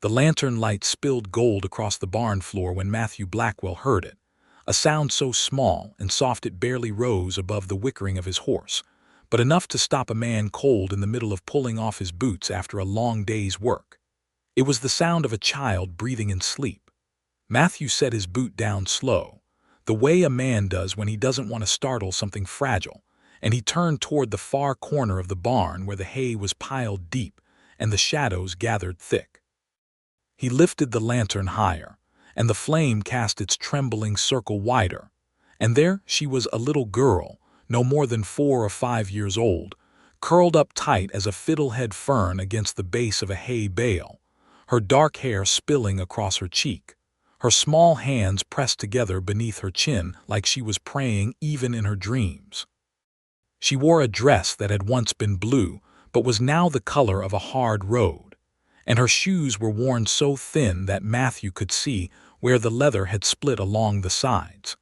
The lantern light spilled gold across the barn floor when Matthew Blackwell heard it, a sound so small and soft it barely rose above the whickering of his horse, but enough to stop a man cold in the middle of pulling off his boots after a long day's work. It was the sound of a child breathing in sleep. Matthew set his boot down slow, the way a man does when he doesn't want to startle something fragile, and he turned toward the far corner of the barn where the hay was piled deep and the shadows gathered thick. He lifted the lantern higher, and the flame cast its trembling circle wider, and there she was, a little girl, no more than 4 or 5 years old, curled up tight as a fiddlehead fern against the base of a hay bale, her dark hair spilling across her cheek, her small hands pressed together beneath her chin like she was praying even in her dreams. She wore a dress that had once been blue, but was now the color of a hard road, and her shoes were worn so thin that Matthew could see where the leather had split along the sides.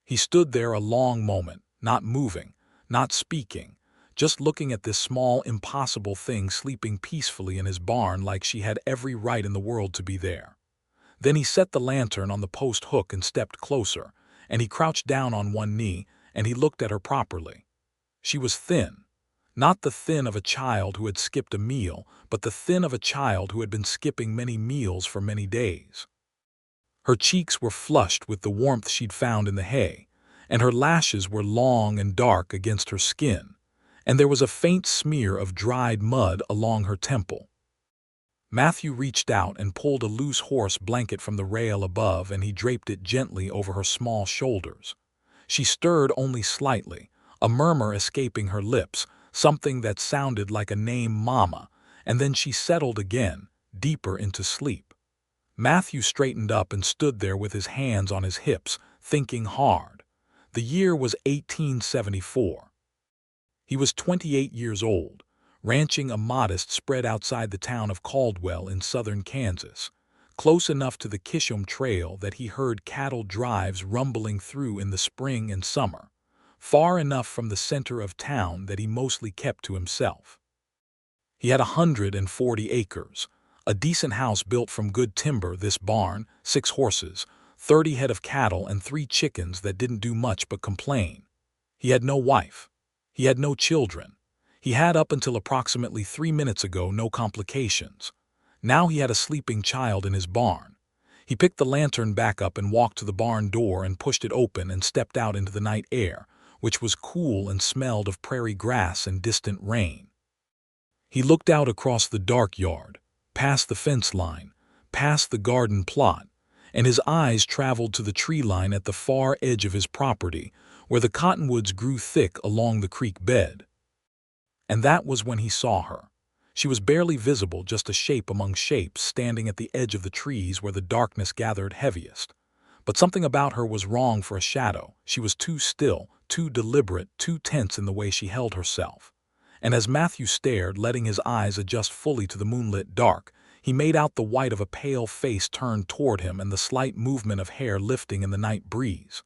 He stood there a long moment, not moving, not speaking, just looking at this small, impossible thing sleeping peacefully in his barn like she had every right in the world to be there. Then he set the lantern on the post hook and stepped closer, and he crouched down on one knee, and he looked at her properly. She was thin. Not the thin of a child who had skipped a meal, but the thin of a child who had been skipping many meals for many days. Her cheeks were flushed with the warmth she'd found in the hay, and her lashes were long and dark against her skin, and there was a faint smear of dried mud along her temple. Matthew reached out and pulled a loose horse blanket from the rail above, and he draped it gently over her small shoulders. She stirred only slightly, a murmur escaping her lips, something that sounded like a name, Mama, and then she settled again, deeper into sleep. Matthew straightened up and stood there with his hands on his hips, thinking hard. The year was 1874. He was 28 years old, ranching a modest spread outside the town of Caldwell in southern Kansas, close enough to the Kishom Trail that he heard cattle drives rumbling through in the spring and summer, far enough from the center of town that he mostly kept to himself. He had 140 acres, a decent house built from good timber, this barn, 6 horses, 30 head of cattle, and 3 chickens that didn't do much but complain. He had no wife. He had no children. He had up until approximately 3 minutes ago no complications. Now he had a sleeping child in his barn. He picked the lantern back up and walked to the barn door and pushed it open and stepped out into the night air, which was cool and smelled of prairie grass and distant rain. He looked out across the dark yard, past the fence line, past the garden plot, and his eyes traveled to the tree line at the far edge of his property, where the cottonwoods grew thick along the creek bed. And that was when he saw her. She was barely visible, just a shape among shapes, standing at the edge of the trees where the darkness gathered heaviest. But something about her was wrong for a shadow. She was too still, too deliberate, too tense in the way she held herself. And as Matthew stared, letting his eyes adjust fully to the moonlit dark, he made out the white of a pale face turned toward him and the slight movement of hair lifting in the night breeze.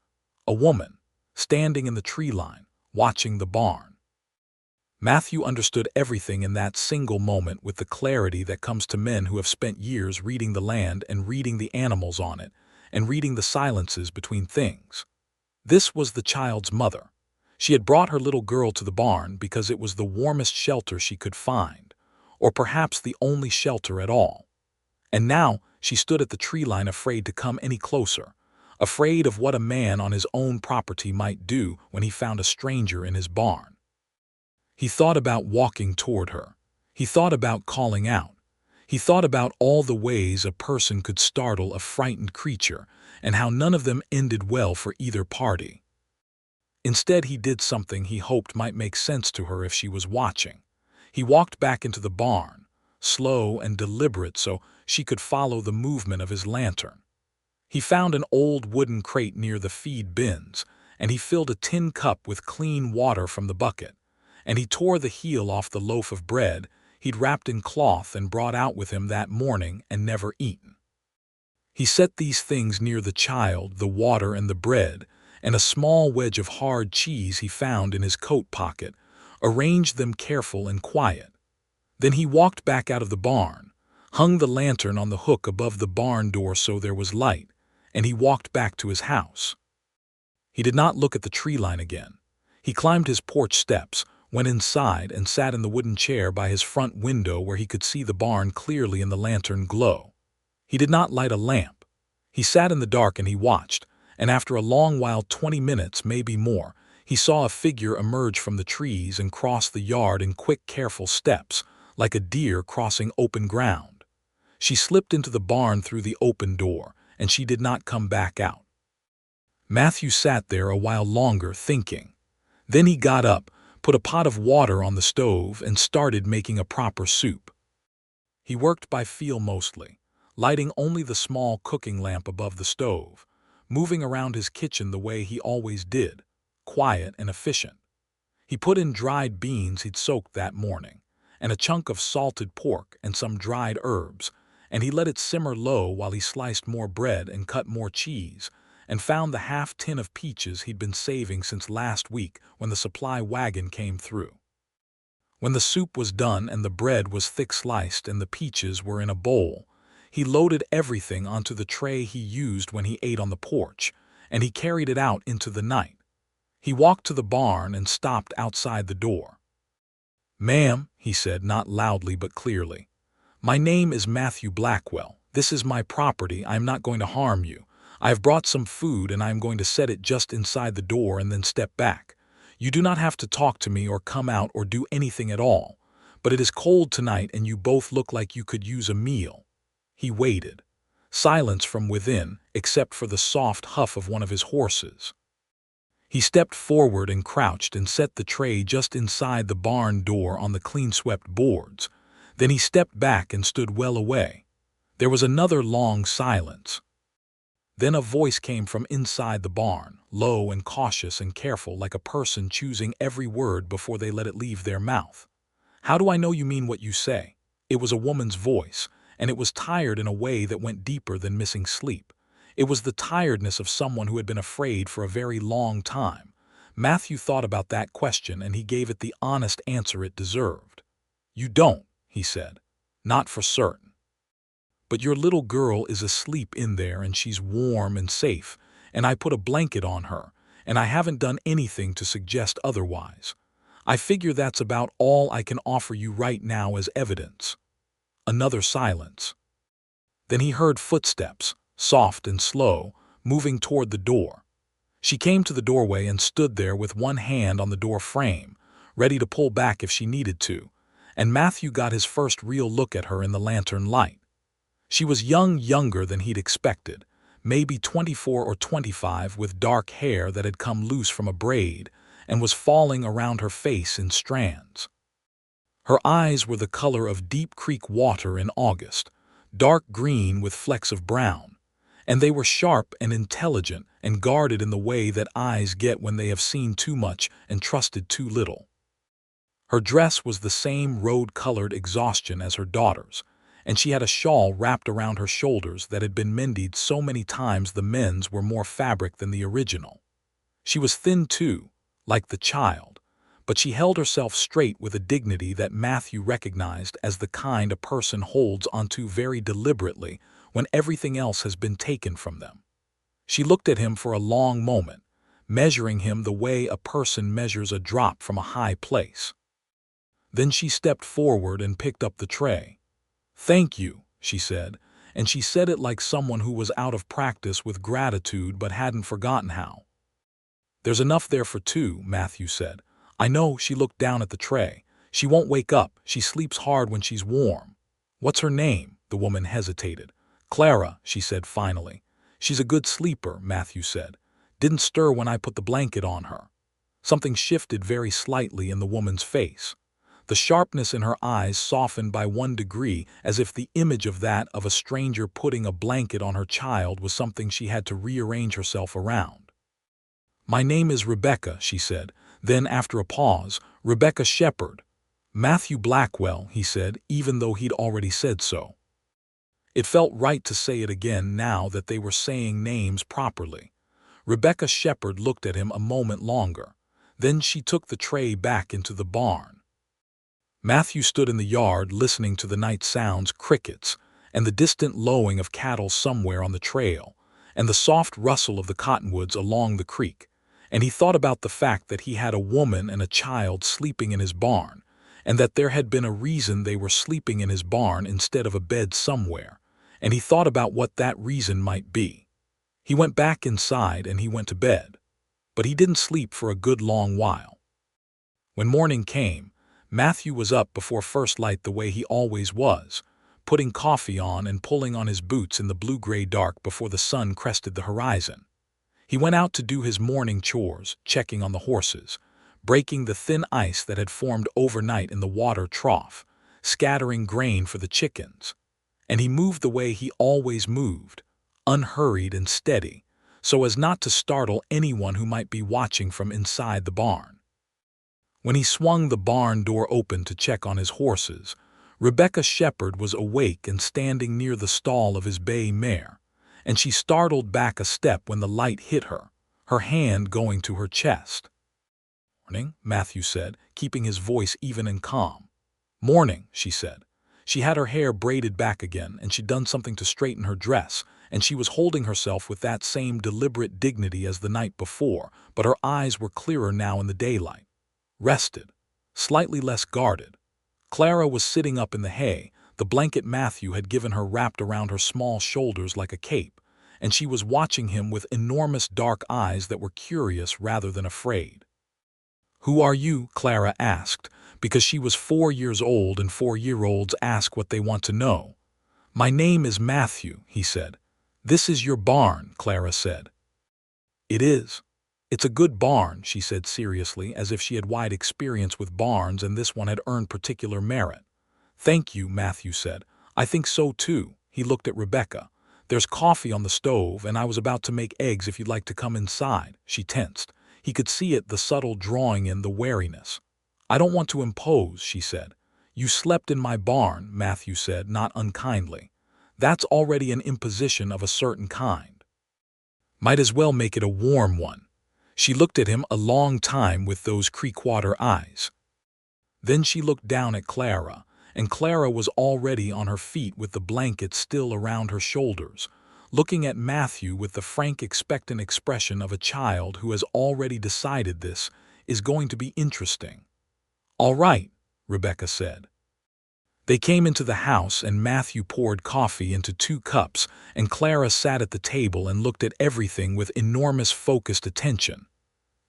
A woman, standing in the tree line, watching the barn. Matthew understood everything in that single moment with the clarity that comes to men who have spent years reading the land and reading the animals on it, and reading the silences between things. This was the child's mother. She had brought her little girl to the barn because it was the warmest shelter she could find, or perhaps the only shelter at all. And now she stood at the tree line, afraid to come any closer, afraid of what a man on his own property might do when he found a stranger in his barn. He thought about walking toward her. He thought about calling out. He thought about all the ways a person could startle a frightened creature, and how none of them ended well for either party. Instead, he did something he hoped might make sense to her if she was watching. He walked back into the barn, slow and deliberate so she could follow the movement of his lantern. He found an old wooden crate near the feed bins, and he filled a tin cup with clean water from the bucket, and he tore the heel off the loaf of bread he'd wrapped in cloth and brought out with him that morning and never eaten. He set these things near the child, the water and the bread, and a small wedge of hard cheese he found in his coat pocket, arranged them careful and quiet. Then he walked back out of the barn, hung the lantern on the hook above the barn door so there was light, and he walked back to his house. He did not look at the tree line again. He climbed his porch steps, went inside, and sat in the wooden chair by his front window where he could see the barn clearly in the lantern glow. He did not light a lamp. He sat in the dark and he watched, and after a long while, 20 minutes, maybe more, he saw a figure emerge from the trees and cross the yard in quick, careful steps, like a deer crossing open ground. She slipped into the barn through the open door, and she did not come back out. Matthew sat there a while longer, thinking. Then he got up, put a pot of water on the stove, and started making a proper soup. He worked by feel mostly, lighting only the small cooking lamp above the stove, moving around his kitchen the way he always did, quiet and efficient. He put in dried beans he'd soaked that morning, and a chunk of salted pork and some dried herbs, and he let it simmer low while he sliced more bread and cut more cheese, and found the half-tin of peaches he'd been saving since last week when the supply wagon came through. When the soup was done and the bread was thick-sliced and the peaches were in a bowl, he loaded everything onto the tray he used when he ate on the porch, and he carried it out into the night. He walked to the barn and stopped outside the door. "Ma'am," he said, not loudly but clearly, "my name is Matthew Blackwell. This is my property. I am not going to harm you. I have brought some food and I am going to set it just inside the door and then step back. You do not have to talk to me or come out or do anything at all, but it is cold tonight and you both look like you could use a meal." He waited. Silence from within, except for the soft huff of one of his horses. He stepped forward and crouched and set the tray just inside the barn door on the clean-swept boards. Then he stepped back and stood well away. There was another long silence. Then a voice came from inside the barn, low and cautious and careful, like a person choosing every word before they let it leave their mouth. "How do I know you mean what you say?" It was a woman's voice, and it was tired in a way that went deeper than missing sleep. It was the tiredness of someone who had been afraid for a very long time. Matthew thought about that question and he gave it the honest answer it deserved. "You don't," he said. "Not for certain. But your little girl is asleep in there and she's warm and safe, and I put a blanket on her, and I haven't done anything to suggest otherwise. I figure that's about all I can offer you right now as evidence." Another silence. Then he heard footsteps, soft and slow, moving toward the door. She came to the doorway and stood there with one hand on the door frame, ready to pull back if she needed to, and Matthew got his first real look at her in the lantern light. She was younger than he'd expected, maybe 24 or 25, with dark hair that had come loose from a braid and was falling around her face in strands. Her eyes were the color of deep creek water in August, dark green with flecks of brown, and they were sharp and intelligent and guarded in the way that eyes get when they have seen too much and trusted too little. Her dress was the same road-colored exhaustion as her daughter's, and she had a shawl wrapped around her shoulders that had been mended so many times the men's were more fabric than the original. She was thin too, like the child, but she held herself straight with a dignity that Matthew recognized as the kind a person holds onto very deliberately when everything else has been taken from them. She looked at him for a long moment, measuring him the way a person measures a drop from a high place. Then she stepped forward and picked up the tray. "Thank you," she said, and she said it like someone who was out of practice with gratitude but hadn't forgotten how. "There's enough there for two," Matthew said. "I know." She looked down at the tray. "She won't wake up. She sleeps hard when she's warm." "What's her name?" The woman hesitated. "Clara," she said finally. "She's a good sleeper," Matthew said. "Didn't stir when I put the blanket on her." Something shifted very slightly in the woman's face. The sharpness in her eyes softened by 1 degree, as if the image of a stranger putting a blanket on her child was something she had to rearrange herself around. "My name is Rebecca," she said. Then, after a pause, "Rebecca Shepherd." "Matthew Blackwell," he said, even though he'd already said so. It felt right to say it again now that they were saying names properly. Rebecca Shepherd looked at him a moment longer. Then she took the tray back into the barn. Matthew stood in the yard listening to the night sounds, crickets, and the distant lowing of cattle somewhere on the trail, and the soft rustle of the cottonwoods along the creek, and he thought about the fact that he had a woman and a child sleeping in his barn, and that there had been a reason they were sleeping in his barn instead of a bed somewhere, and he thought about what that reason might be. He went back inside and he went to bed, but he didn't sleep for a good long while. When morning came, Matthew was up before first light the way he always was, putting coffee on and pulling on his boots in the blue-gray dark before the sun crested the horizon. He went out to do his morning chores, checking on the horses, breaking the thin ice that had formed overnight in the water trough, scattering grain for the chickens. And he moved the way he always moved, unhurried and steady, so as not to startle anyone who might be watching from inside the barn. When he swung the barn door open to check on his horses, Rebecca Shepherd was awake and standing near the stall of his bay mare, and she startled back a step when the light hit her, her hand going to her chest. "Morning," Matthew said, keeping his voice even and calm. "Morning," she said. She had her hair braided back again, and she'd done something to straighten her dress, and she was holding herself with that same deliberate dignity as the night before, but her eyes were clearer now in the daylight, rested, slightly less guarded. Clara was sitting up in the hay, the blanket Matthew had given her wrapped around her small shoulders like a cape, and she was watching him with enormous dark eyes that were curious rather than afraid. "Who are you?" Clara asked, because she was 4 years old and 4-year-olds ask what they want to know. "My name is Matthew," he said. "This is your barn," Clara said. "It is. It's a good barn," she said seriously, as if she had wide experience with barns and this one had earned particular merit. "Thank you," Matthew said. "I think so too." He looked at Rebecca. "There's coffee on the stove, and I was about to make eggs if you'd like to come inside." She tensed. He could see it, the subtle drawing in, the wariness. "I don't want to impose," she said. "You slept in my barn," Matthew said, not unkindly. "That's already an imposition of a certain kind. Might as well make it a warm one." She looked at him a long time with those creek-water eyes. Then she looked down at Clara, and Clara was already on her feet with the blanket still around her shoulders, looking at Matthew with the frank, expectant expression of a child who has already decided this is going to be interesting. "All right," Rebecca said. They came into the house and Matthew poured coffee into 2 cups, and Clara sat at the table and looked at everything with enormous focused attention.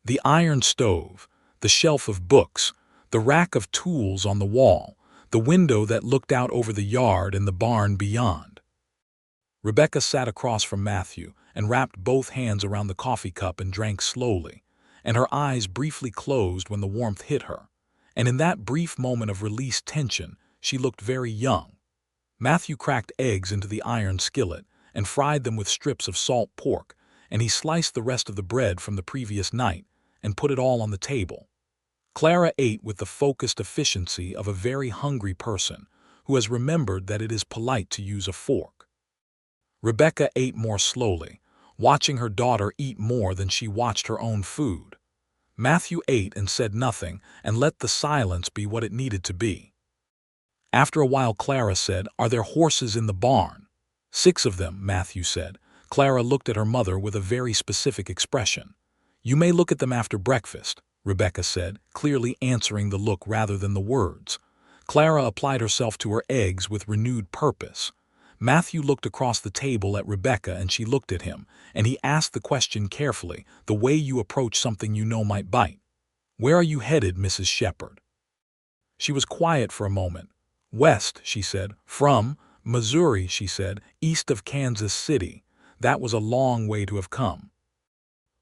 The iron stove, the shelf of books, the rack of tools on the wall, the window that looked out over the yard and the barn beyond. Rebecca sat across from Matthew and wrapped both hands around the coffee cup and drank slowly, and her eyes briefly closed when the warmth hit her, and in that brief moment of released tension, she looked very young. Matthew cracked eggs into the iron skillet and fried them with strips of salt pork, and he sliced the rest of the bread from the previous night and put it all on the table. Clara ate with the focused efficiency of a very hungry person who has remembered that it is polite to use a fork. Rebecca ate more slowly, watching her daughter eat more than she watched her own food. Matthew ate and said nothing and let the silence be what it needed to be. After a while Clara said, "Are there horses in the barn?" "6 of them," Matthew said. Clara looked at her mother with a very specific expression. "You may look at them after breakfast," Rebecca said, clearly answering the look rather than the words. Clara applied herself to her eggs with renewed purpose. Matthew looked across the table at Rebecca and she looked at him, and he asked the question carefully, the way you approach something you know might bite. "Where are you headed, Mrs. Shepherd?" She was quiet for a moment. "West," she said. "From Missouri," she said, "east of Kansas City." That was a long way to have come.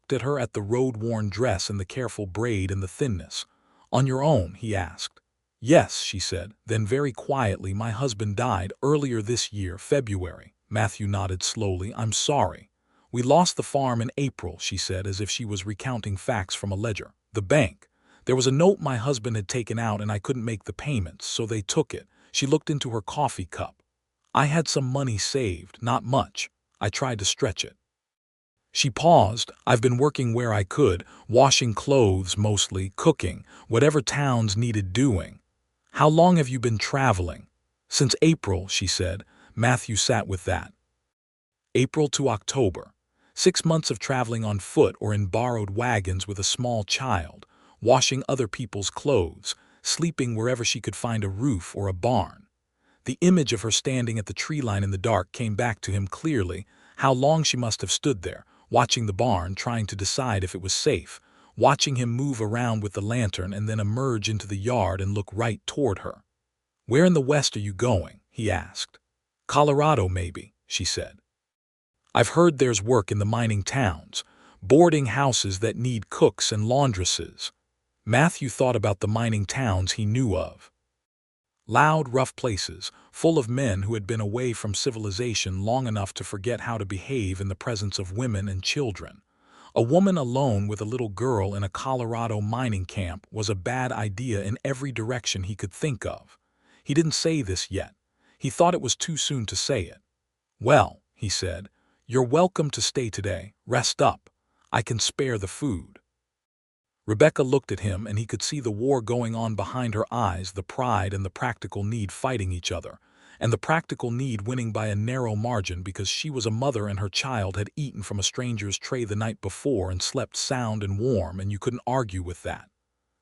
Looked at her, at the road-worn dress and the careful braid and the thinness. "On your own?" he asked. "Yes," she said. Then very quietly, "My husband died earlier this year, February." Matthew nodded slowly. "I'm sorry." "We lost the farm in April," she said, as if she was recounting facts from a ledger. "The bank. There was a note my husband had taken out and I couldn't make the payments, so they took it." She looked into her coffee cup. "I had some money saved, not much. I tried to stretch it." She paused. "I've been working where I could, washing clothes mostly, cooking, whatever towns needed doing." "How long have you been traveling?" "Since April," she said. Matthew sat with that. April to October. 6 months of traveling on foot or in borrowed wagons with a small child, washing other people's clothes, sleeping wherever she could find a roof or a barn. The image of her standing at the tree line in the dark came back to him clearly. How long she must have stood there, watching the barn, trying to decide if it was safe, watching him move around with the lantern and then emerge into the yard and look right toward her. "Where in the West are you going?" he asked. "Colorado, maybe," she said. "I've heard there's work in the mining towns, boarding houses that need cooks and laundresses." Matthew thought about the mining towns he knew of. Loud, rough places, full of men who had been away from civilization long enough to forget how to behave in the presence of women and children. A woman alone with a little girl in a Colorado mining camp was a bad idea in every direction he could think of. He didn't say this yet. He thought it was too soon to say it. "Well," he said, "you're welcome to stay today. Rest up. I can spare the food." Rebecca looked at him, and he could see the war going on behind her eyes, the pride and the practical need fighting each other, and the practical need winning by a narrow margin because she was a mother and her child had eaten from a stranger's tray the night before and slept sound and warm, and you couldn't argue with that.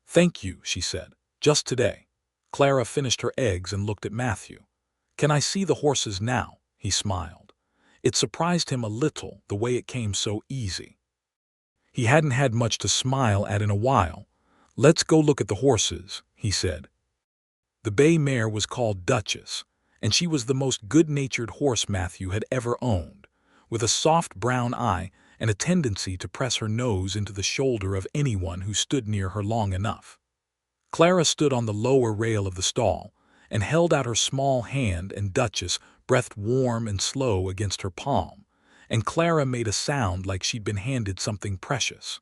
"Thank you," she said. "Just today." Clara finished her eggs and looked at Matthew. "Can I see the horses now?" He smiled. It surprised him a little, the way it came so easy. He hadn't had much to smile at in a while. "Let's go look at the horses," he said. The bay mare was called Duchess, and she was the most good-natured horse Matthew had ever owned, with a soft brown eye and a tendency to press her nose into the shoulder of anyone who stood near her long enough. Clara stood on the lower rail of the stall and held out her small hand, and Duchess breathed warm and slow against her palm, and Clara made a sound like she'd been handed something precious.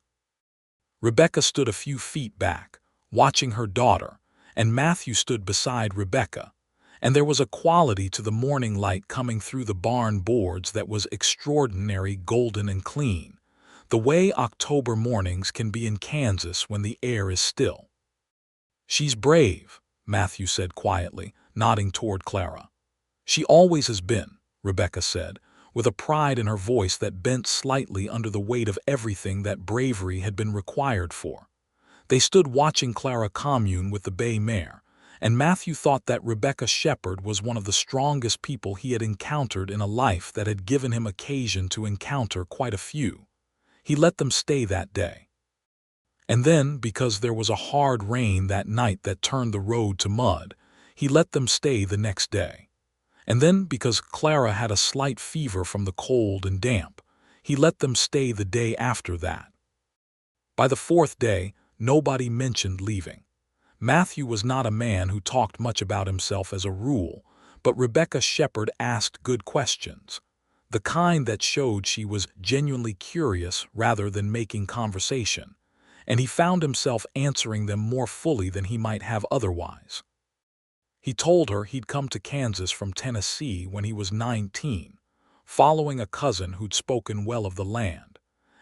Rebecca stood a few feet back, watching her daughter, and Matthew stood beside Rebecca, and there was a quality to the morning light coming through the barn boards that was extraordinary, golden and clean, the way October mornings can be in Kansas when the air is still. "She's brave," Matthew said quietly, nodding toward Clara. "She always has been," Rebecca said, with a pride in her voice that bent slightly under the weight of everything that bravery had been required for. They stood watching Clara commune with the bay mare, and Matthew thought that Rebecca Shepherd was one of the strongest people he had encountered in a life that had given him occasion to encounter quite a few. He let them stay that day. And then, because there was a hard rain that night that turned the road to mud, he let them stay the next day. And then, because Clara had a slight fever from the cold and damp, he let them stay the day after that. By the fourth day, nobody mentioned leaving. Matthew was not a man who talked much about himself as a rule, but Rebecca Shepherd asked good questions, the kind that showed she was genuinely curious rather than making conversation, and he found himself answering them more fully than he might have otherwise. He told her he'd come to Kansas from Tennessee when he was 19, following a cousin who'd spoken well of the land,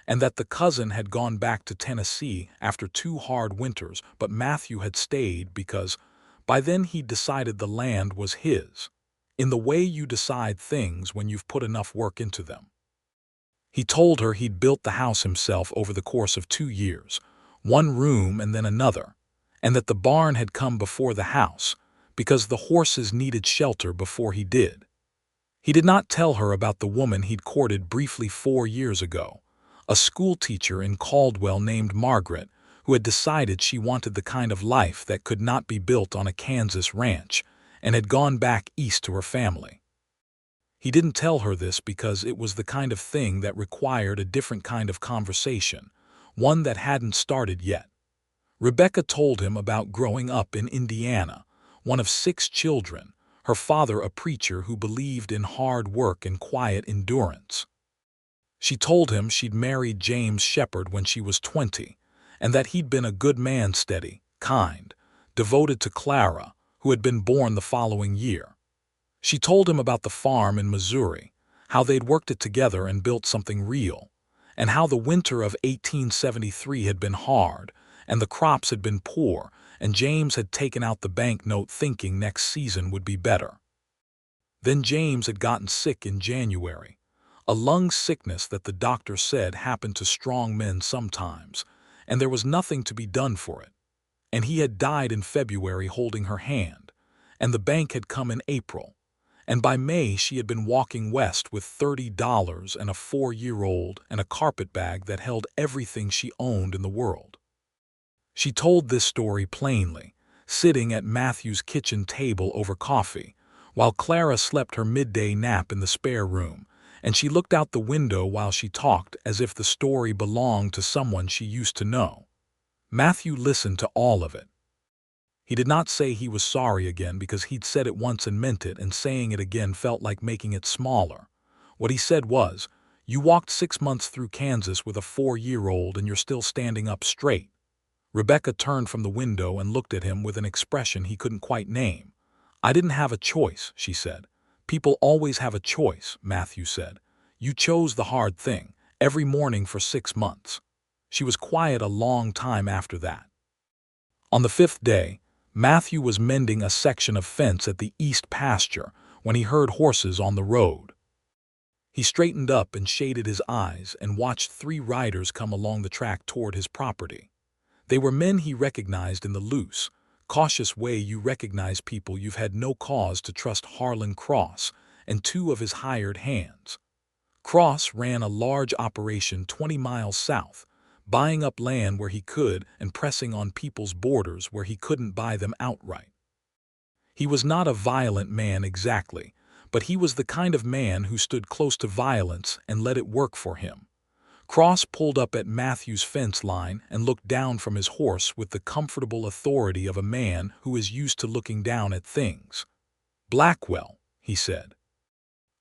and that the cousin had gone back to Tennessee after 2 hard winters, but Matthew had stayed because by then he'd decided the land was his, in the way you decide things when you've put enough work into them. He told her he'd built the house himself over the course of 2 years, 1 room and then another, and that the barn had come before the house, because the horses needed shelter before he did. He did not tell her about the woman he'd courted briefly 4 years ago, a schoolteacher in Caldwell named Margaret, who had decided she wanted the kind of life that could not be built on a Kansas ranch, and had gone back east to her family. He didn't tell her this because it was the kind of thing that required a different kind of conversation, one that hadn't started yet. Rebecca told him about growing up in Indiana, one of 6 children, her father a preacher who believed in hard work and quiet endurance. She told him she'd married James Shepherd when she was 20, and that he'd been a good man, steady, kind, devoted to Clara, who had been born the following year. She told him about the farm in Missouri, how they'd worked it together and built something real, and how the winter of 1873 had been hard, and the crops had been poor, and James had taken out the banknote thinking next season would be better. Then James had gotten sick in January. A lung sickness that the doctor said happened to strong men sometimes, and there was nothing to be done for it. And he had died in February holding her hand, and the bank had come in April. And by May she had been walking west with $30 and a 4-year-old and a carpet bag that held everything she owned in the world. She told this story plainly, sitting at Matthew's kitchen table over coffee, while Clara slept her midday nap in the spare room, and she looked out the window while she talked as if the story belonged to someone she used to know. Matthew listened to all of it. He did not say he was sorry again because he'd said it once and meant it, and saying it again felt like making it smaller. What he said was, "You walked 6 months through Kansas with a 4-year-old and you're still standing up straight." Rebecca turned from the window and looked at him with an expression he couldn't quite name. "I didn't have a choice," she said. "People always have a choice," Matthew said. "You chose the hard thing, every morning for 6 months." She was quiet a long time after that. On the 5th day, Matthew was mending a section of fence at the east pasture when he heard horses on the road. He straightened up and shaded his eyes and watched 3 riders come along the track toward his property. They were men he recognized in the loose, cautious way you recognize people you've had no cause to trust. Harlan Cross and 2 of his hired hands. Cross ran a large operation 20 miles south, buying up land where he could and pressing on people's borders where he couldn't buy them outright. He was not a violent man exactly, but he was the kind of man who stood close to violence and let it work for him. Cross pulled up at Matthew's fence line and looked down from his horse with the comfortable authority of a man who is used to looking down at things. "Blackwell," he said.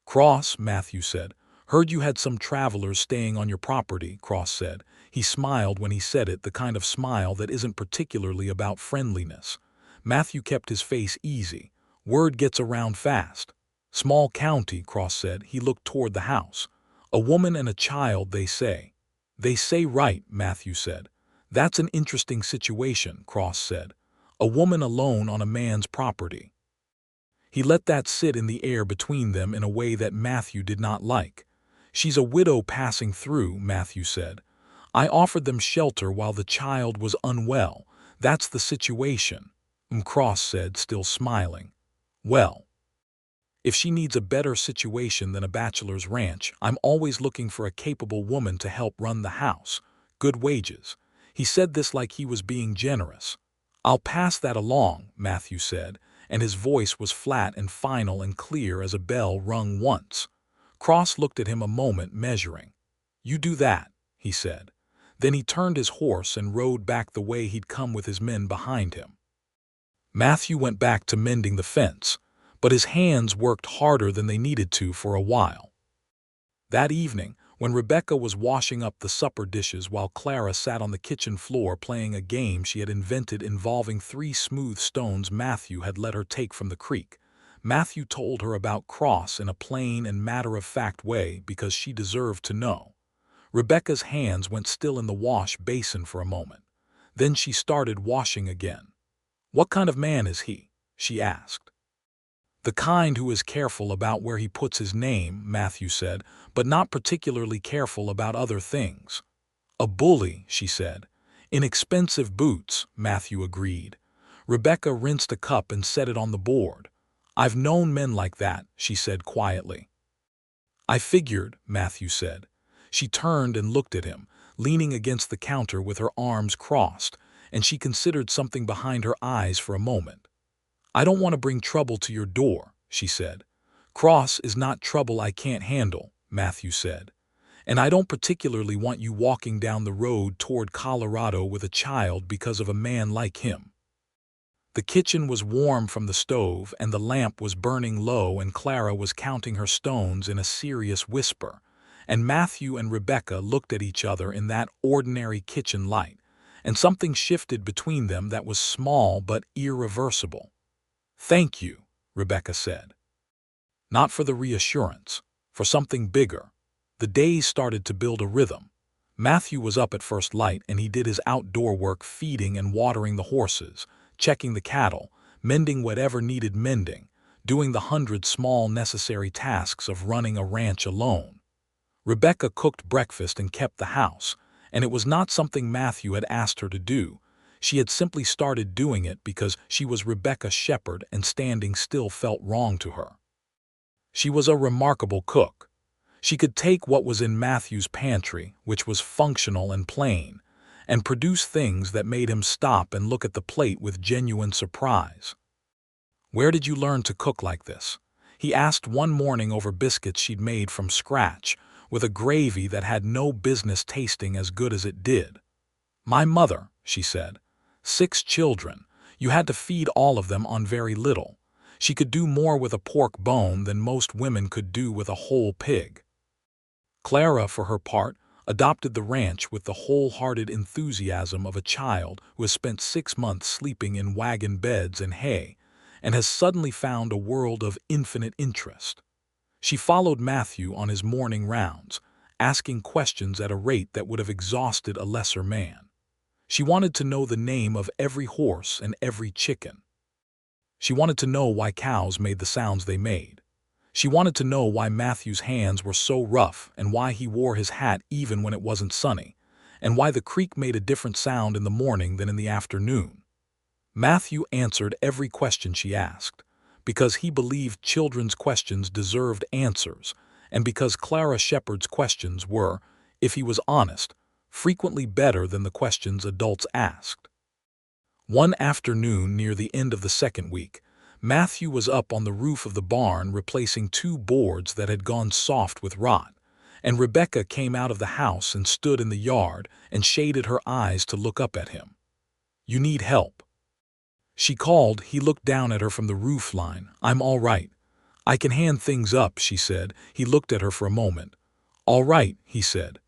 "Cross," Matthew said. "Heard you had some travelers staying on your property," Cross said. He smiled when he said it, the kind of smile that isn't particularly about friendliness. Matthew kept his face easy. "Word gets around fast." "Small county," Cross said. He looked toward the house. "A woman and a child, they say." "They say right," Matthew said. "That's an interesting situation," Cross said. "A woman alone on a man's property." He let that sit in the air between them in a way that Matthew did not like. "She's a widow passing through," Matthew said. "I offered them shelter while the child was unwell. That's the situation," Cross said, still smiling. "Well, if she needs a better situation than a bachelor's ranch, I'm always looking for a capable woman to help run the house. Good wages." He said this like he was being generous. "I'll pass that along," Matthew said, and his voice was flat and final and clear as a bell rung once. Cross looked at him a moment, measuring. "You do that," he said. Then he turned his horse and rode back the way he'd come with his men behind him. Matthew went back to mending the fence, but his hands worked harder than they needed to for a while. That evening, when Rebecca was washing up the supper dishes while Clara sat on the kitchen floor playing a game she had invented involving 3 smooth stones Matthew had let her take from the creek, Matthew told her about Cross in a plain and matter-of-fact way because she deserved to know. Rebecca's hands went still in the wash basin for a moment. Then she started washing again. "What kind of man is he?" she asked. "The kind who is careful about where he puts his name," Matthew said, "but not particularly careful about other things." "A bully," she said. "Inexpensive boots," Matthew agreed. Rebecca rinsed a cup and set it on the board. "I've known men like that," she said quietly. "I figured," Matthew said. She turned and looked at him, leaning against the counter with her arms crossed, and she considered something behind her eyes for a moment. "I don't want to bring trouble to your door," she said. "Cross is not trouble I can't handle," Matthew said. "And I don't particularly want you walking down the road toward Colorado with a child because of a man like him." The kitchen was warm from the stove and the lamp was burning low, and Clara was counting her stones in a serious whisper, and Matthew and Rebecca looked at each other in that ordinary kitchen light, and something shifted between them that was small but irreversible. "Thank you," Rebecca said. Not for the reassurance, for something bigger. The days started to build a rhythm. Matthew was up at first light and he did his outdoor work, feeding and watering the horses, checking the cattle, mending whatever needed mending, doing the 100 small necessary tasks of running a ranch alone. Rebecca cooked breakfast and kept the house, and it was not something Matthew had asked her to do. She had simply started doing it because she was Rebecca Shepherd and standing still felt wrong to her. She was a remarkable cook. She could take what was in Matthew's pantry, which was functional and plain, and produce things that made him stop and look at the plate with genuine surprise. "Where did you learn to cook like this?" he asked one morning over biscuits she'd made from scratch, with a gravy that had no business tasting as good as it did. "My mother," she said. 6 children. You had to feed all of them on very little. She could do more with a pork bone than most women could do with a whole pig." Clara, for her part, adopted the ranch with the wholehearted enthusiasm of a child who has spent 6 months sleeping in wagon beds and hay, and has suddenly found a world of infinite interest. She followed Matthew on his morning rounds, asking questions at a rate that would have exhausted a lesser man. She wanted to know the name of every horse and every chicken. She wanted to know why cows made the sounds they made. She wanted to know why Matthew's hands were so rough and why he wore his hat even when it wasn't sunny, and why the creek made a different sound in the morning than in the afternoon. Matthew answered every question she asked, because he believed children's questions deserved answers, and because Clara Shepherd's questions were, if he was honest, frequently better than the questions adults asked. One afternoon near the end of the second week, Matthew was up on the roof of the barn replacing 2 boards that had gone soft with rot, and Rebecca came out of the house and stood in the yard and shaded her eyes to look up at him. "You need help," she called. He looked down at her from the roof line. "I'm all right. I can hand things up," she said. He looked at her for a moment. "All right," he said.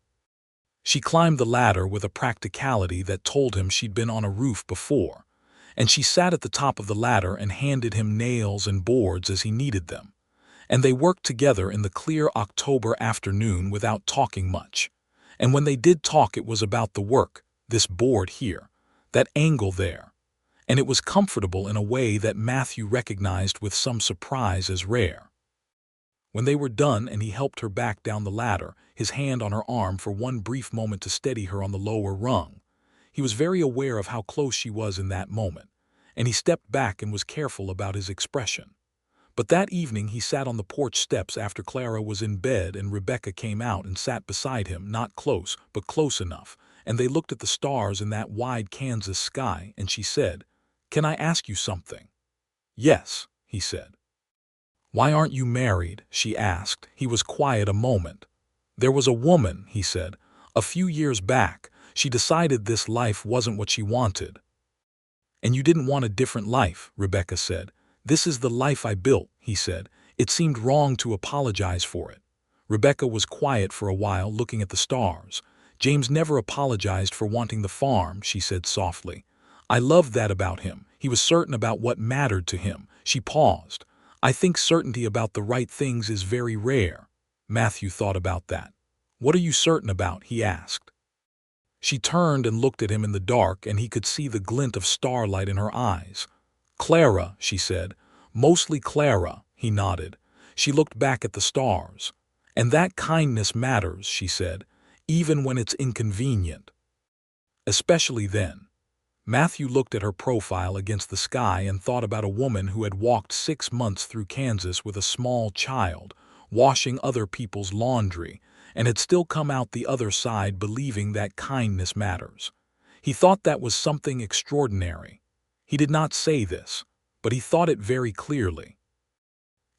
She climbed the ladder with a practicality that told him she'd been on a roof before, and she sat at the top of the ladder and handed him nails and boards as he needed them. And they worked together in the clear October afternoon without talking much. And when they did talk, it was about the work, this board here, that angle there. And it was comfortable in a way that Matthew recognized with some surprise as rare. When they were done and he helped her back down the ladder, his hand on her arm for one brief moment to steady her on the lower rung, he was very aware of how close she was in that moment, and he stepped back and was careful about his expression. But that evening he sat on the porch steps after Clara was in bed and Rebecca came out and sat beside him, not close, but close enough, and they looked at the stars in that wide Kansas sky, and she said, "Can I ask you something?" "Yes," he said. "Why aren't you married?" she asked. He was quiet a moment. "There was a woman," he said, "a few years back. She decided this life wasn't what she wanted." "And you didn't want a different life," Rebecca said. "This is the life I built," he said. It seemed wrong to apologize for it. Rebecca was quiet for a while, looking at the stars. "James never apologized for wanting the farm," she said softly. "I loved that about him. He was certain about what mattered to him." She paused. "I think certainty about the right things is very rare." Matthew thought about that. "What are you certain about?" he asked. She turned and looked at him in the dark, and he could see the glint of starlight in her eyes. "Clara," she said. "Mostly Clara," he nodded. She looked back at the stars. "And that kindness matters," she said, "even when it's inconvenient. Especially then." Matthew looked at her profile against the sky and thought about a woman who had walked 6 months through Kansas with a small child, washing other people's laundry, and had still come out the other side believing that kindness matters. He thought that was something extraordinary. He did not say this, but he thought it very clearly.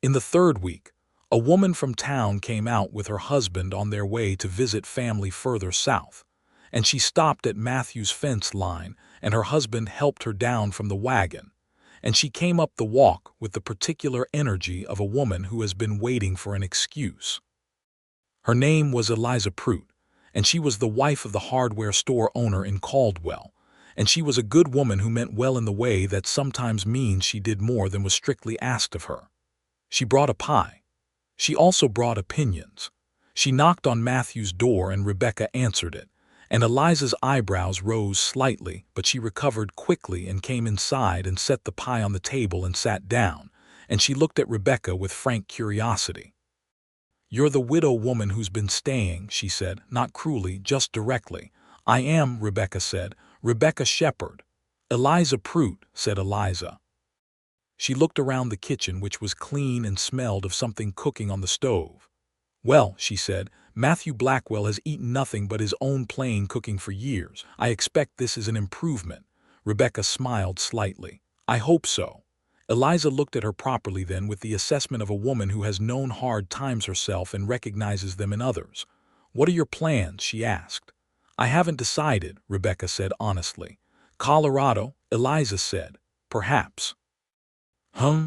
In the 3rd week, a woman from town came out with her husband on their way to visit family further south, and she stopped at Matthew's fence line, and her husband helped her down from the wagon, and she came up the walk with the particular energy of a woman who has been waiting for an excuse. Her name was Eliza Prout, and she was the wife of the hardware store owner in Caldwell, and she was a good woman who meant well in the way that sometimes means she did more than was strictly asked of her. She brought a pie. She also brought opinions. She knocked on Matthew's door and Rebecca answered it, and Eliza's eyebrows rose slightly, but she recovered quickly and came inside and set the pie on the table and sat down, and she looked at Rebecca with frank curiosity. "You're the widow woman who's been staying," she said, not cruelly, just directly. "I am," Rebecca said. "Rebecca Shepherd." "Eliza Prout," said Eliza. She looked around the kitchen, which was clean and smelled of something cooking on the stove. "Well," she said, "Matthew Blackwell has eaten nothing but his own plain cooking for years. I expect this is an improvement." Rebecca smiled slightly. "I hope so." Eliza looked at her properly then, with the assessment of a woman who has known hard times herself and recognizes them in others. "What are your plans?" she asked. "I haven't decided," Rebecca said honestly. "Colorado," Eliza said. "Perhaps."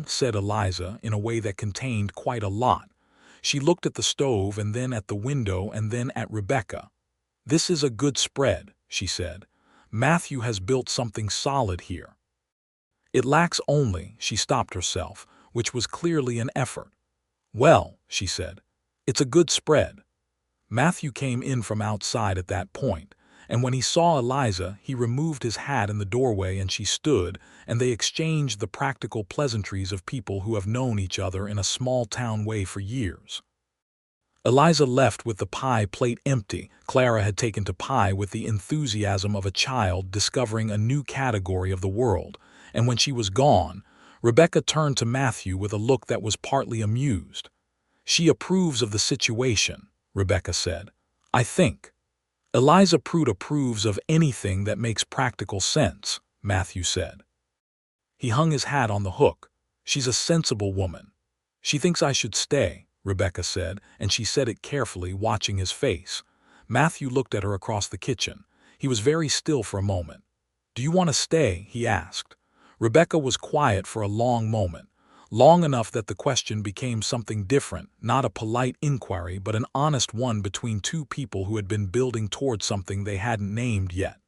Said Eliza in a way that contained quite a lot. She looked at the stove and then at the window and then at Rebecca. "This is a good spread," she said. "Matthew has built something solid here. It lacks only," she stopped herself, which was clearly an effort. "Well," she said, "it's a good spread." Matthew came in from outside at that point, and when he saw Eliza, he removed his hat in the doorway and she stood, and they exchanged the practical pleasantries of people who have known each other in a small-town way for years. Eliza left with the pie plate empty. Clara had taken to pie with the enthusiasm of a child discovering a new category of the world, and when she was gone, Rebecca turned to Matthew with a look that was partly amused. "She approves of the situation," Rebecca said. "I think." "Eliza Prout approves of anything that makes practical sense," Matthew said. He hung his hat on the hook. "She's a sensible woman." "She thinks I should stay," Rebecca said, and she said it carefully, watching his face. Matthew looked at her across the kitchen. He was very still for a moment. "Do you want to stay?" he asked. Rebecca was quiet for a long moment, long enough that the question became something different, not a polite inquiry but an honest one between two people who had been building toward something they hadn't named yet.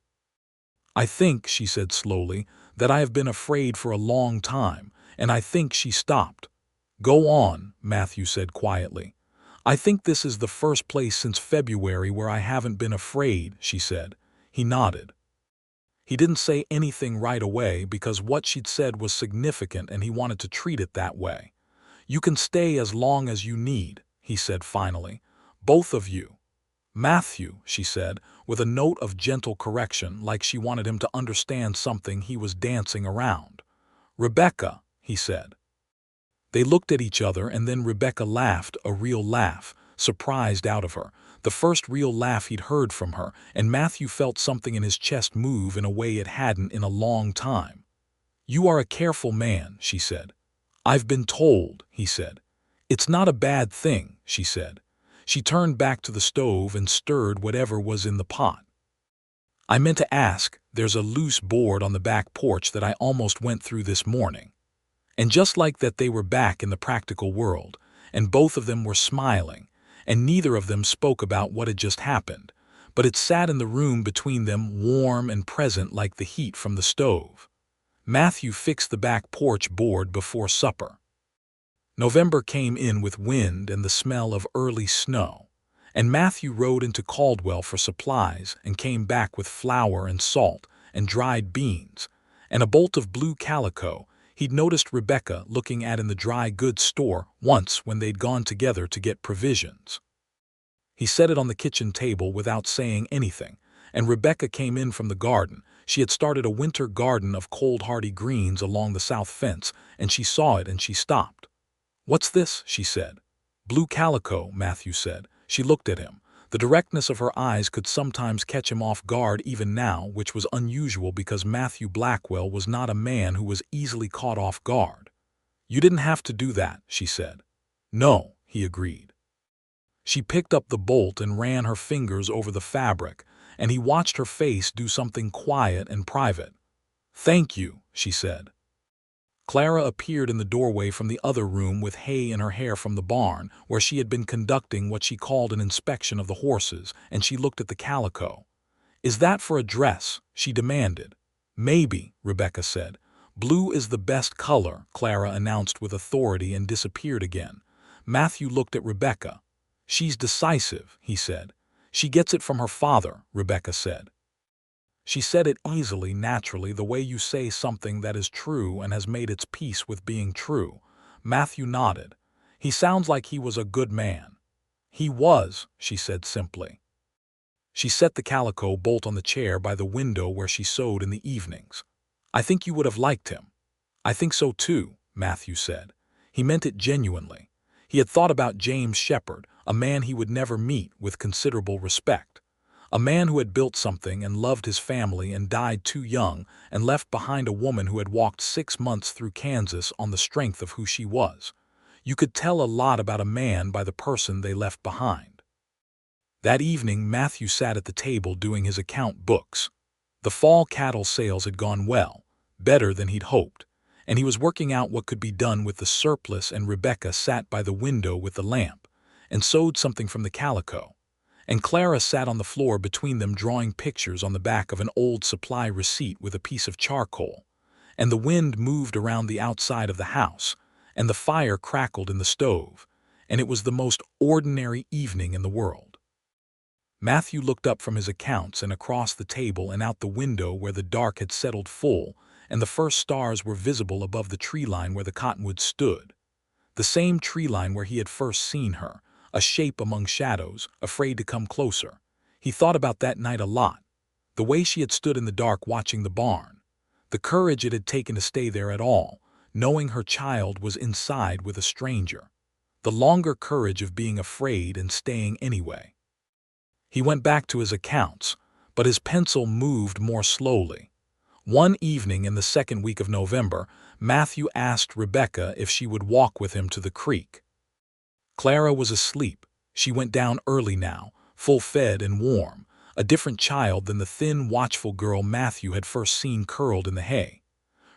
"I think," she said slowly, "that I have been afraid for a long time, and I think." She stopped. "Go on," Matthew said quietly. "I think this is the first place since February where I haven't been afraid," she said. He nodded. He didn't say anything right away because what she'd said was significant and he wanted to treat it that way. "You can stay as long as you need," he said finally. "Both of you." "Matthew," she said, with a note of gentle correction, like she wanted him to understand something he was dancing around. "Rebecca," he said. They looked at each other and then Rebecca laughed, a real laugh, surprised out of her, the first real laugh he'd heard from her, and Matthew felt something in his chest move in a way it hadn't in a long time. "You are a careful man," she said. "I've been told," he said. "It's not a bad thing," she said. She turned back to the stove and stirred whatever was in the pot. "I meant to ask, there's a loose board on the back porch that I almost went through this morning." And just like that, they were back in the practical world, and both of them were smiling, and neither of them spoke about what had just happened, but it sat in the room between them, warm and present like the heat from the stove. Matthew fixed the back porch board before supper. November came in with wind and the smell of early snow, and Matthew rode into Caldwell for supplies and came back with flour and salt and dried beans and a bolt of blue calico he'd noticed Rebecca looking at in the dry goods store once when they'd gone together to get provisions. He set it on the kitchen table without saying anything, and Rebecca came in from the garden. She had started a winter garden of cold hardy greens along the south fence, and she saw it and she stopped. "What's this?" she said. "Blue calico," Matthew said. She looked at him. The directness of her eyes could sometimes catch him off guard even now, which was unusual because Matthew Blackwell was not a man who was easily caught off guard. "You didn't have to do that," she said. "No," he agreed. She picked up the bolt and ran her fingers over the fabric, and he watched her face do something quiet and private. "Thank you," she said. Clara appeared in the doorway from the other room with hay in her hair from the barn, where she had been conducting what she called an inspection of the horses, and she looked at the calico. "Is that for a dress?" she demanded. "Maybe," Rebecca said. "Blue is the best color," Clara announced with authority and disappeared again. Matthew looked at Rebecca. "She's decisive," he said. "She gets it from her father," Rebecca said. She said it easily, naturally, the way you say something that is true and has made its peace with being true. Matthew nodded. He sounds like he was a good man. He was, she said simply. She set the calico bolt on the chair by the window where she sewed in the evenings. I think you would have liked him. I think so too, Matthew said. He meant it genuinely. He had thought about James Shepherd, a man he would never meet, with considerable respect. A man who had built something and loved his family and died too young and left behind a woman who had walked 6 months through Kansas on the strength of who she was. You could tell a lot about a man by the person they left behind. That evening, Matthew sat at the table doing his account books. The fall cattle sales had gone well, better than he'd hoped, and he was working out what could be done with the surplus, and Rebecca sat by the window with the lamp and sewed something from the calico, and Clara sat on the floor between them drawing pictures on the back of an old supply receipt with a piece of charcoal, and the wind moved around the outside of the house, and the fire crackled in the stove, and it was the most ordinary evening in the world. Matthew looked up from his accounts and across the table and out the window where the dark had settled full, and the first stars were visible above the tree line where the cottonwoods stood. The same tree line where he had first seen her, a shape among shadows, afraid to come closer. He thought about that night a lot. The way she had stood in the dark watching the barn. The courage it had taken to stay there at all, knowing her child was inside with a stranger. The longer courage of being afraid and staying anyway. He went back to his accounts, but his pencil moved more slowly. One evening in the second week of November, Matthew asked Rebecca if she would walk with him to the creek. Clara was asleep. She went down early now, full-fed and warm, a different child than the thin, watchful girl Matthew had first seen curled in the hay.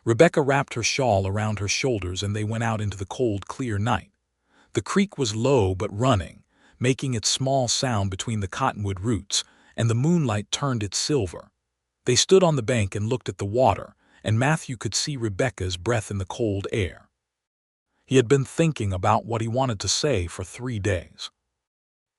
Rebecca wrapped her shawl around her shoulders and they went out into the cold, clear night. The creek was low but running, making its small sound between the cottonwood roots, and the moonlight turned it silver. They stood on the bank and looked at the water, and Matthew could see Rebecca's breath in the cold air. He had been thinking about what he wanted to say for 3 days.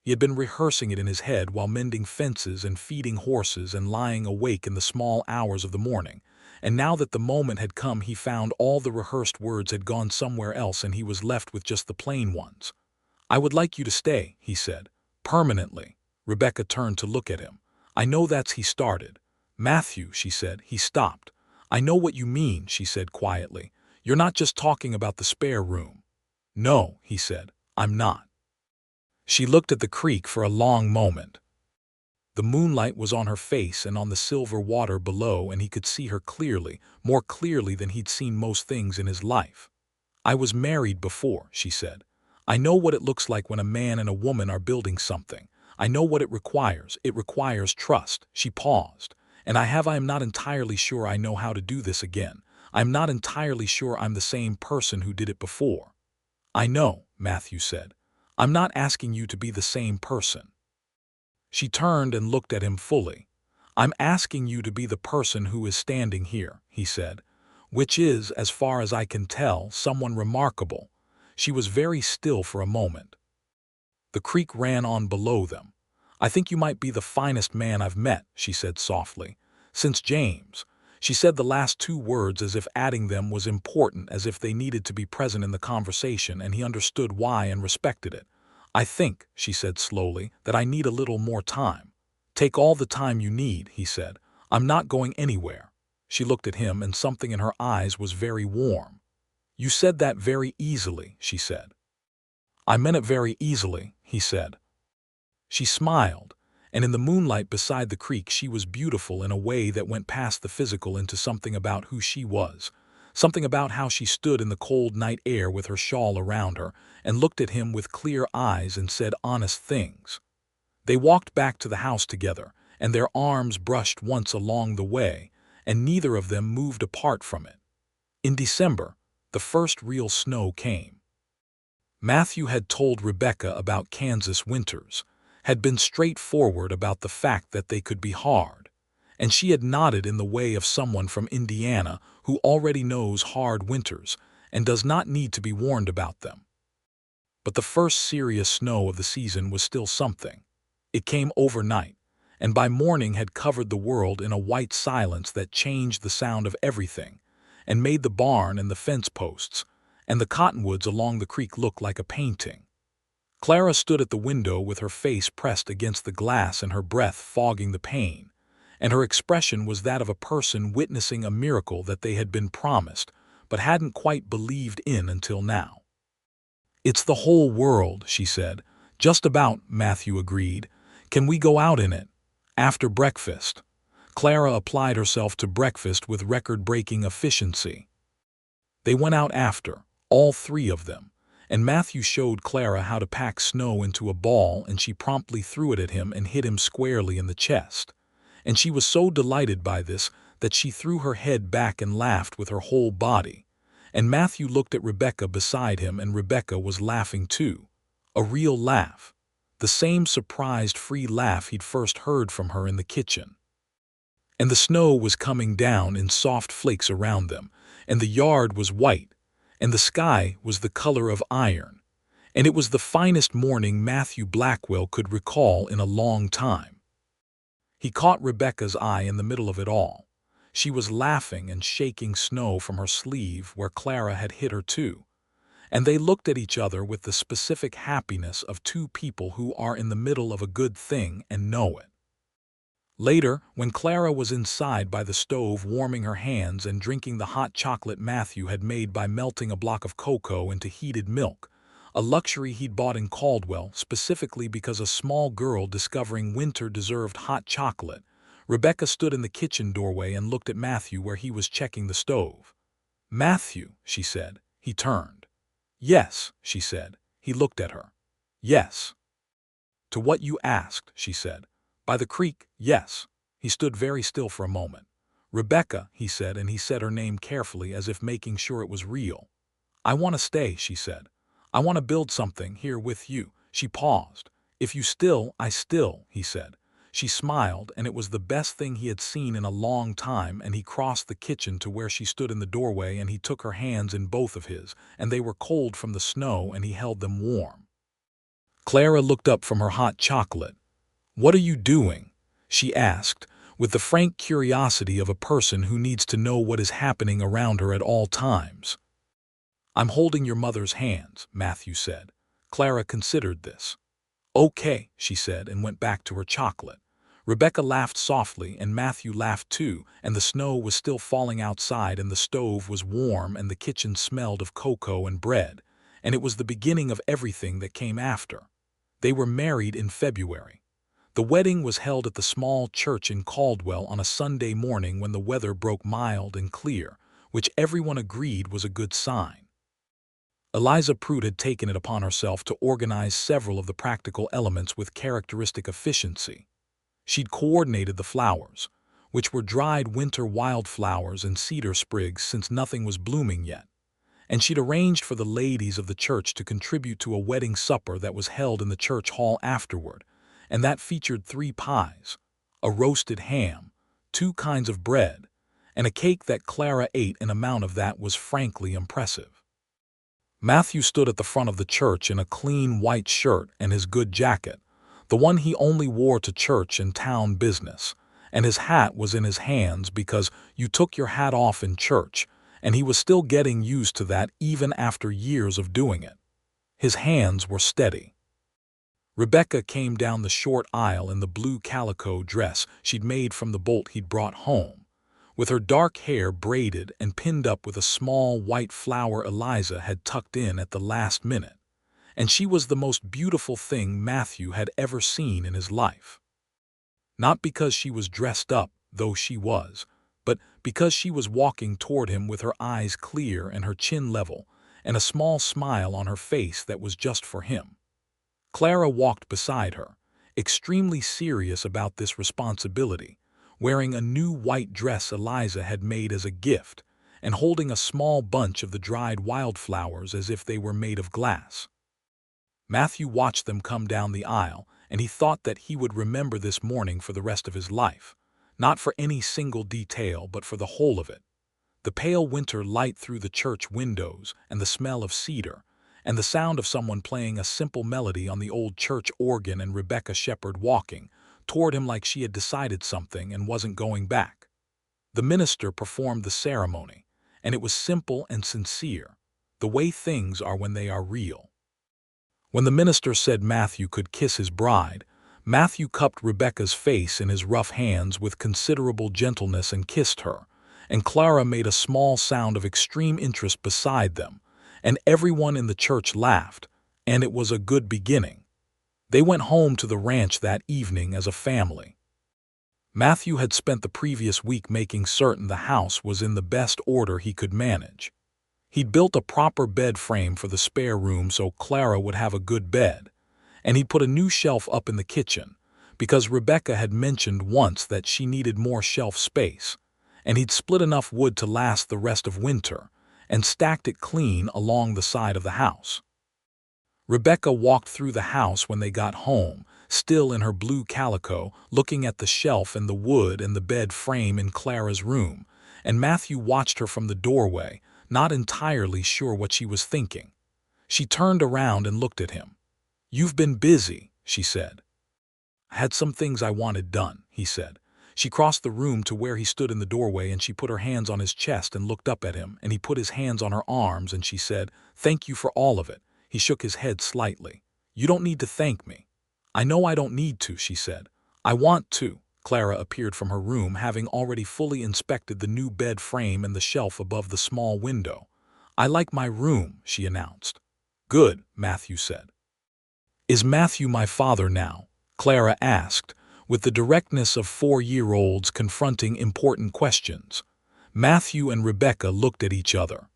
He had been rehearsing it in his head while mending fences and feeding horses and lying awake in the small hours of the morning, and now that the moment had come he found all the rehearsed words had gone somewhere else and he was left with just the plain ones. I would like you to stay, he said. Permanently. Rebecca turned to look at him. I know that's he started. Matthew, she said. He stopped. I know what you mean, she said quietly. You're not just talking about the spare room. No, he said. I'm not. She looked at the creek for a long moment. The moonlight was on her face and on the silver water below, and he could see her clearly, more clearly than he'd seen most things in his life. I was married before, she said. I know what it looks like when a man and a woman are building something. I know what it requires. It requires trust. She paused. And I am not entirely sure I know how to do this again. I'm not entirely sure I'm the same person who did it before. I know, Matthew said. I'm not asking you to be the same person. She turned and looked at him fully. I'm asking you to be the person who is standing here, he said, which is, as far as I can tell, someone remarkable. She was very still for a moment. The creek ran on below them. I think you might be the finest man I've met, she said softly. Since James. She said the last 2 words as if adding them was important, as if they needed to be present in the conversation, and he understood why and respected it. I think, she said slowly, that I need a little more time. Take all the time you need, he said. I'm not going anywhere. She looked at him, and something in her eyes was very warm. You said that very easily, she said. I meant it very easily, he said. She smiled, and in the moonlight beside the creek she was beautiful in a way that went past the physical into something about who she was, something about how she stood in the cold night air with her shawl around her and looked at him with clear eyes and said honest things. They walked back to the house together, and their arms brushed once along the way, and neither of them moved apart from it. In December, the first real snow came. Matthew had told Rebecca about Kansas winters, had been straightforward about the fact that they could be hard, and she had nodded in the way of someone from Indiana who already knows hard winters and does not need to be warned about them. But the first serious snow of the season was still something. It came overnight, and by morning had covered the world in a white silence that changed the sound of everything, and made the barn and the fence posts, and the cottonwoods along the creek looked like a painting. Clara stood at the window with her face pressed against the glass and her breath fogging the pane, and her expression was that of a person witnessing a miracle that they had been promised but hadn't quite believed in until now. "It's the whole world," she said. "Just about," Matthew agreed. "Can we go out in it?" "After breakfast." Clara applied herself to breakfast with record-breaking efficiency. They went out after, all three of them, and Matthew showed Clara how to pack snow into a ball, and she promptly threw it at him and hit him squarely in the chest. And she was so delighted by this that she threw her head back and laughed with her whole body. And Matthew looked at Rebecca beside him, and Rebecca was laughing too. A real laugh. The same surprised, free laugh he'd first heard from her in the kitchen. And the snow was coming down in soft flakes around them, and the yard was white, and the sky was the color of iron, and it was the finest morning Matthew Blackwell could recall in a long time. He caught Rebecca's eye in the middle of it all. She was laughing and shaking snow from her sleeve where Clara had hit her too, and they looked at each other with the specific happiness of two people who are in the middle of a good thing and know it. Later, when Clara was inside by the stove warming her hands and drinking the hot chocolate Matthew had made by melting a block of cocoa into heated milk, a luxury he'd bought in Caldwell specifically because a small girl discovering winter deserved hot chocolate, Rebecca stood in the kitchen doorway and looked at Matthew where he was checking the stove. "Matthew," she said. He turned. "Yes," she said. He looked at her. "Yes." "To what you asked," she said. "By the creek, yes." He stood very still for a moment. "Rebecca," he said, and he said her name carefully as if making sure it was real. "I want to stay," she said. "I want to build something here with you." She paused. "If you still, he said. She smiled, and it was the best thing he had seen in a long time, and he crossed the kitchen to where she stood in the doorway, and he took her hands in both of his, and they were cold from the snow, and he held them warm. Clara looked up from her hot chocolate. "What are you doing?" she asked, with the frank curiosity of a person who needs to know what is happening around her at all times. "I'm holding your mother's hands," Matthew said. Clara considered this. "Okay," she said, and went back to her chocolate. Rebecca laughed softly, and Matthew laughed too, and the snow was still falling outside, and the stove was warm, and the kitchen smelled of cocoa and bread, and it was the beginning of everything that came after. They were married in February. The wedding was held at the small church in Caldwell on a Sunday morning when the weather broke mild and clear, which everyone agreed was a good sign. Eliza Pruitt had taken it upon herself to organize several of the practical elements with characteristic efficiency. She'd coordinated the flowers, which were dried winter wildflowers and cedar sprigs since nothing was blooming yet, and she'd arranged for the ladies of the church to contribute to a wedding supper that was held in the church hall afterward, and that featured 3 pies, a roasted ham, 2 kinds of bread, and a cake that Clara ate an amount of that was frankly impressive. Matthew stood at the front of the church in a clean white shirt and his good jacket, the one he only wore to church and town business, and his hat was in his hands because you took your hat off in church, and he was still getting used to that even after years of doing it. His hands were steady. Rebecca came down the short aisle in the blue calico dress she'd made from the bolt he'd brought home, with her dark hair braided and pinned up with a small white flower Eliza had tucked in at the last minute, and she was the most beautiful thing Matthew had ever seen in his life. Not because she was dressed up, though she was, but because she was walking toward him with her eyes clear and her chin level, and a small smile on her face that was just for him. Clara walked beside her, extremely serious about this responsibility, wearing a new white dress Eliza had made as a gift, and holding a small bunch of the dried wildflowers as if they were made of glass. Matthew watched them come down the aisle, and he thought that he would remember this morning for the rest of his life, not for any single detail but for the whole of it. The pale winter light through the church windows, and the smell of cedar, and the sound of someone playing a simple melody on the old church organ, and Rebecca Shepherd walking toward him like she had decided something and wasn't going back. The minister performed the ceremony, and it was simple and sincere. the way things are when they are real. When the minister said Matthew could kiss his bride, Matthew cupped Rebecca's face in his rough hands with considerable gentleness and kissed her, and Clara made a small sound of extreme interest beside them, and everyone in the church laughed, and it was a good beginning. They went home to the ranch that evening as a family. Matthew had spent the previous week making certain the house was in the best order he could manage. He'd built a proper bed frame for the spare room so Clara would have a good bed, and he'd put a new shelf up in the kitchen, because Rebecca had mentioned once that she needed more shelf space, and he'd split enough wood to last the rest of winter, and stacked it clean along the side of the house. Rebecca walked through the house when they got home, still in her blue calico, looking at the shelf and the wood and the bed frame in Clara's room, and Matthew watched her from the doorway, not entirely sure what she was thinking. She turned around and looked at him. "You've been busy," she said. "I had some things I wanted done," he said. She crossed the room to where he stood in the doorway, and she put her hands on his chest and looked up at him, and he put his hands on her arms, and she said, "Thank you for all of it." He shook his head slightly. "You don't need to thank me." "I know I don't need to," she said. "I want to." Clara appeared from her room, having already fully inspected the new bed frame and the shelf above the small window. "I like my room," she announced. "Good," Matthew said. "Is Matthew my father now?" Clara asked, with the directness of 4-year-olds confronting important questions. Matthew and Rebecca looked at each other.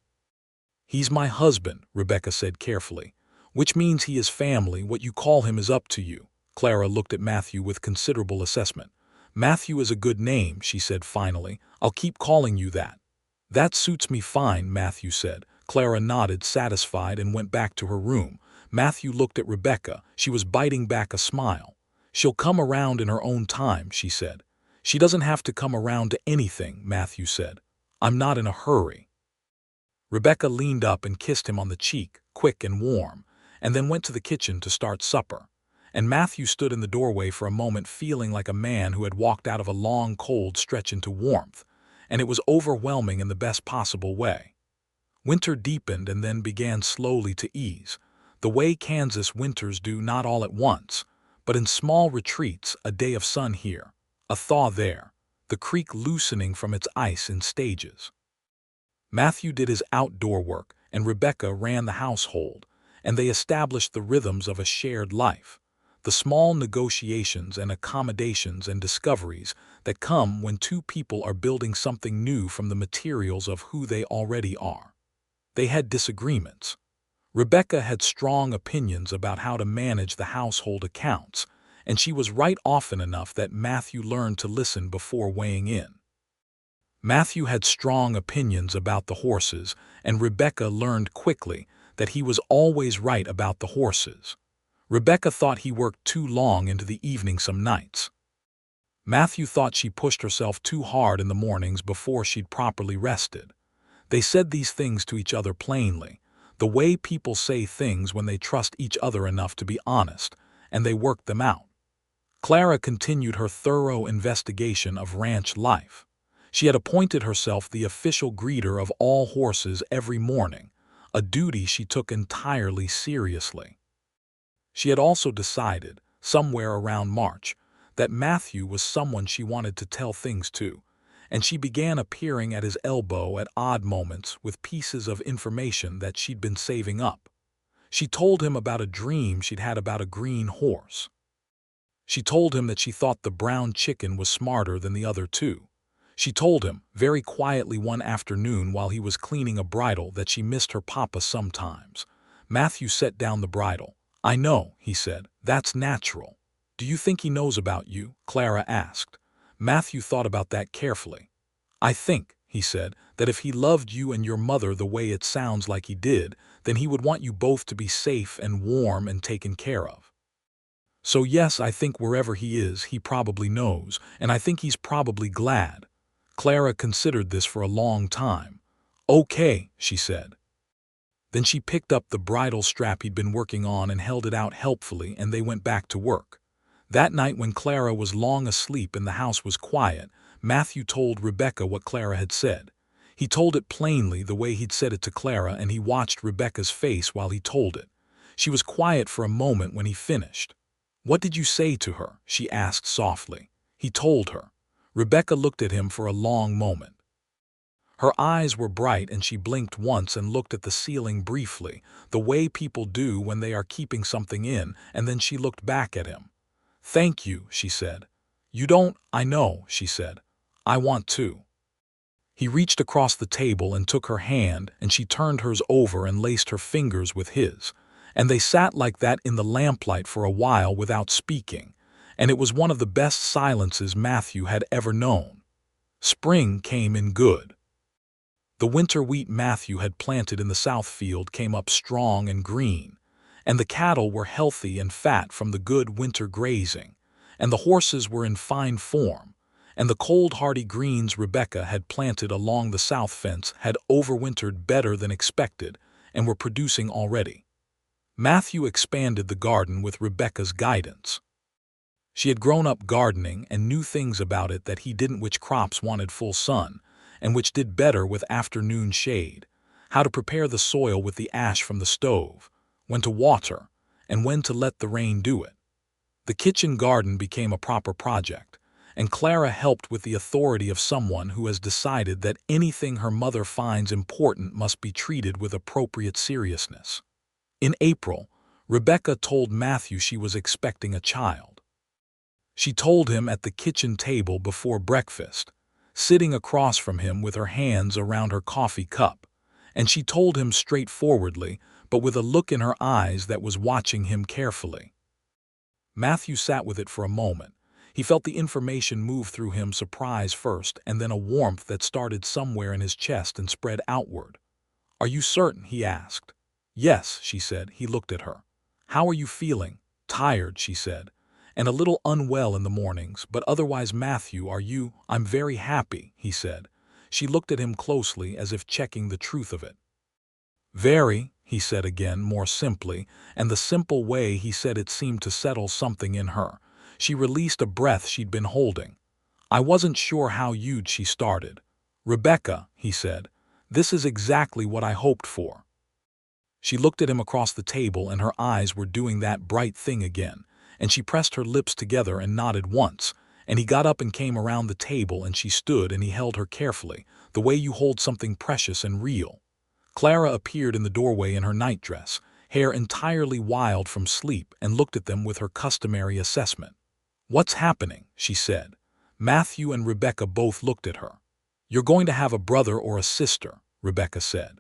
"He's my husband," Rebecca said carefully, "which means he is family. What you call him is up to you." Clara looked at Matthew with considerable assessment. "Matthew is a good name," she said finally. "I'll keep calling you that." "That suits me fine," Matthew said. Clara nodded, satisfied, and went back to her room. Matthew looked at Rebecca. She was biting back a smile. "She'll come around in her own time," she said. "She doesn't have to come around to anything," Matthew said. "I'm not in a hurry." Rebecca leaned up and kissed him on the cheek, quick and warm, and then went to the kitchen to start supper. And Matthew stood in the doorway for a moment, feeling like a man who had walked out of a long cold stretch into warmth, and it was overwhelming in the best possible way. Winter deepened and then began slowly to ease, the way Kansas winters do, not all at once, but in small retreats, a day of sun here, a thaw there, the creek loosening from its ice in stages. Matthew did his outdoor work, and Rebecca ran the household, and they established the rhythms of a shared life, the small negotiations and accommodations and discoveries that come when two people are building something new from the materials of who they already are. They had disagreements. Rebecca had strong opinions about how to manage the household accounts, and she was right often enough that Matthew learned to listen before weighing in. Matthew had strong opinions about the horses, and Rebecca learned quickly that he was always right about the horses. Rebecca thought he worked too long into the evening some nights. Matthew thought she pushed herself too hard in the mornings before she'd properly rested. They said these things to each other plainly, the way people say things when they trust each other enough to be honest, and they worked them out. Clara continued her thorough investigation of ranch life. She had appointed herself the official greeter of all horses every morning, a duty she took entirely seriously. She had also decided, somewhere around March, that Matthew was someone she wanted to tell things to, and she began appearing at his elbow at odd moments with pieces of information that she'd been saving up. She told him about a dream she'd had about a green horse. She told him that she thought the brown chicken was smarter than the other two. She told him, very quietly one afternoon while he was cleaning a bridle, that she missed her papa sometimes. Matthew set down the bridle. "I know," he said. "That's natural." "Do you think he knows about you?" Clara asked. Matthew thought about that carefully. "I think," he said, "that if he loved you and your mother the way it sounds like he did, then he would want you both to be safe and warm and taken care of. So yes, I think wherever he is, he probably knows, and I think he's probably glad." Clara considered this for a long time. "Okay," she said. Then she picked up the bridle strap he'd been working on and held it out helpfully, and they went back to work. That night, when Clara was long asleep and the house was quiet, Matthew told Rebecca what Clara had said. He told it plainly the way he'd said it to Clara, and he watched Rebecca's face while he told it. She was quiet for a moment when he finished. "What did you say to her?" she asked softly. He told her. Rebecca looked at him for a long moment. Her eyes were bright and she blinked once and looked at the ceiling briefly, the way people do when they are keeping something in, and then she looked back at him. "Thank you," she said. "You don't, I know," she said. "I want to." He reached across the table and took her hand, and she turned hers over and laced her fingers with his. And they sat like that in the lamplight for a while without speaking, and it was one of the best silences Matthew had ever known. Spring came in good. The winter wheat Matthew had planted in the south field came up strong and green, and the cattle were healthy and fat from the good winter grazing, and the horses were in fine form, and the cold hardy greens Rebecca had planted along the south fence had overwintered better than expected and were producing already. Matthew expanded the garden with Rebecca's guidance. She had grown up gardening and knew things about it that he didn't, which crops wanted full sun, and which did better with afternoon shade, how to prepare the soil with the ash from the stove, when to water, and when to let the rain do it. The kitchen garden became a proper project, and Clara helped with the authority of someone who has decided that anything her mother finds important must be treated with appropriate seriousness. In April, Rebecca told Matthew she was expecting a child. She told him at the kitchen table before breakfast, sitting across from him with her hands around her coffee cup, and she told him straightforwardly, but with a look in her eyes that was watching him carefully. Matthew sat with it for a moment. He felt the information move through him, surprise first, and then a warmth that started somewhere in his chest and spread outward. "Are you certain?" he asked. "Yes," she said. He looked at her. "How are you feeling?" "Tired," she said, "and a little unwell in the mornings, but otherwise, Matthew, are you?" "I'm very happy," he said. She looked at him closely as if checking the truth of it. "Very," he said again, more simply, and the simple way he said it seemed to settle something in her. She released a breath she'd been holding. "I wasn't sure how you'd," she started. "Rebecca," he said, "this is exactly what I hoped for." She looked at him across the table, and her eyes were doing that bright thing again, and she pressed her lips together and nodded once, and he got up and came around the table, and she stood and he held her carefully, the way you hold something precious and real. Clara appeared in the doorway in her nightdress, hair entirely wild from sleep, and looked at them with her customary assessment. "What's happening?" she said. Matthew and Rebecca both looked at her. "You're going to have a brother or a sister," Rebecca said.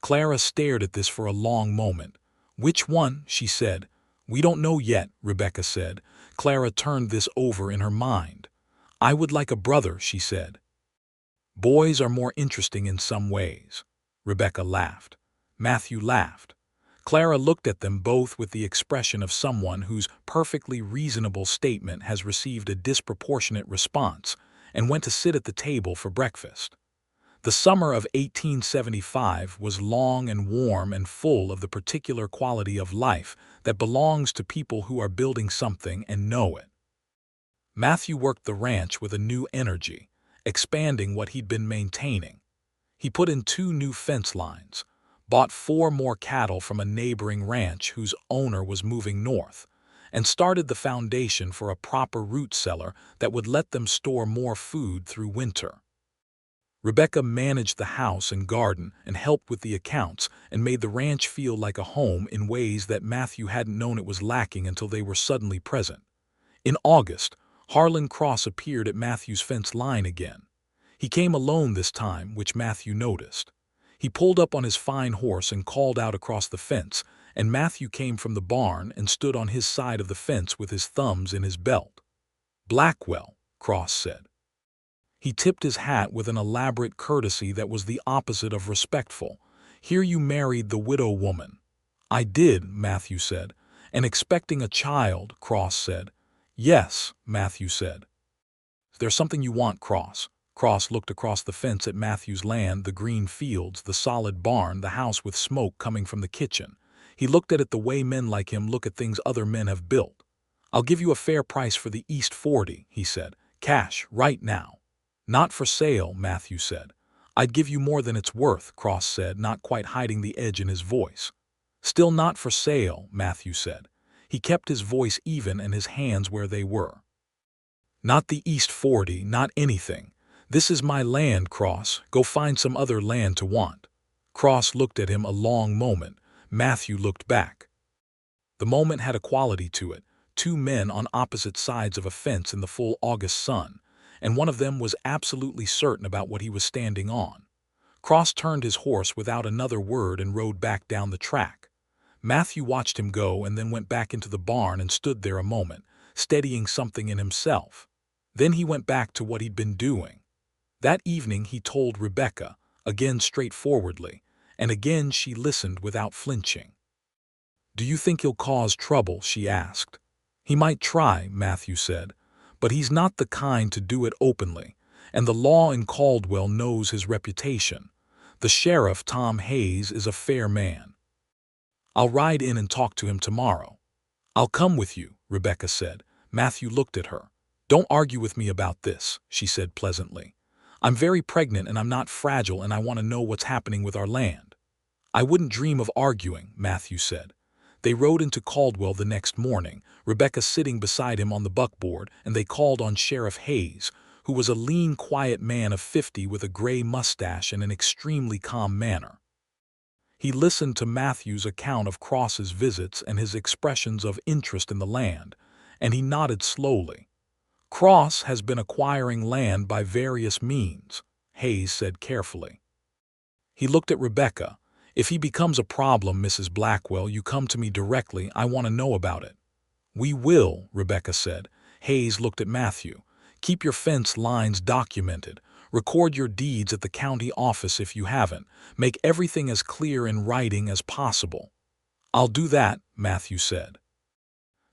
Clara stared at this for a long moment. "Which one?" she said. "We don't know yet," Rebecca said. Clara turned this over in her mind. "I would like a brother," she said. "Boys are more interesting in some ways." Rebecca laughed. Matthew laughed. Clara looked at them both with the expression of someone whose perfectly reasonable statement has received a disproportionate response, and went to sit at the table for breakfast. The summer of 1875 was long and warm and full of the particular quality of life that belongs to people who are building something and know it. Matthew worked the ranch with a new energy, expanding what he'd been maintaining. He put in 2 new fence lines, bought 4 more cattle from a neighboring ranch whose owner was moving north, and started the foundation for a proper root cellar that would let them store more food through winter. Rebecca managed the house and garden and helped with the accounts and made the ranch feel like a home in ways that Matthew hadn't known it was lacking until they were suddenly present. In August, Harlan Cross appeared at Matthew's fence line again. He came alone this time, which Matthew noticed. He pulled up on his fine horse and called out across the fence, and Matthew came from the barn and stood on his side of the fence with his thumbs in his belt. "Blackwell," Cross said. He tipped his hat with an elaborate courtesy that was the opposite of respectful. "Hear you married the widow woman." "I did," Matthew said. "And expecting a child," Cross said. "Yes," Matthew said. "There's something you want, Cross." Cross looked across the fence at Matthew's land, the green fields, the solid barn, the house with smoke coming from the kitchen. He looked at it the way men like him look at things other men have built. "I'll give you a fair price for the East 40, he said. "Cash, right now." "Not for sale," Matthew said. I'd give you more than it's worth, Cross said, not quite hiding the edge in his voice. Still not for sale, Matthew said. He kept his voice even and his hands where they were. Not the East 40, not anything. This is my land, Cross. Go find some other land to want. Cross looked at him a long moment. Matthew looked back. The moment had a quality to it. Two men on opposite sides of a fence in the full August sun, and one of them was absolutely certain about what he was standing on. Cross turned his horse without another word and rode back down the track. Matthew watched him go and then went back into the barn and stood there a moment, steadying something in himself. Then he went back to what he'd been doing. That evening he told Rebecca, again straightforwardly, and again she listened without flinching. "Do you think he'll cause trouble?" she asked. "He might try," Matthew said, "but he's not the kind to do it openly, and the law in Caldwell knows his reputation. The sheriff, Tom Hayes, is a fair man. I'll ride in and talk to him tomorrow." "I'll come with you," Rebecca said. Matthew looked at her. "Don't argue with me about this," she said pleasantly. "I'm very pregnant and I'm not fragile and I want to know what's happening with our land." "I wouldn't dream of arguing," Matthew said. They rode into Caldwell the next morning, Rebecca sitting beside him on the buckboard, and they called on Sheriff Hayes, who was a lean, quiet man of 50 with a gray mustache and an extremely calm manner. He listened to Matthew's account of Cross's visits and his expressions of interest in the land, and he nodded slowly. "Cross has been acquiring land by various means," Hayes said carefully. He looked at Rebecca. "If he becomes a problem, Mrs. Blackwell, you come to me directly. I want to know about it." "We will," Rebecca said. Hayes looked at Matthew. "Keep your fence lines documented. Record your deeds at the county office if you haven't. Make everything as clear in writing as possible." "I'll do that," Matthew said.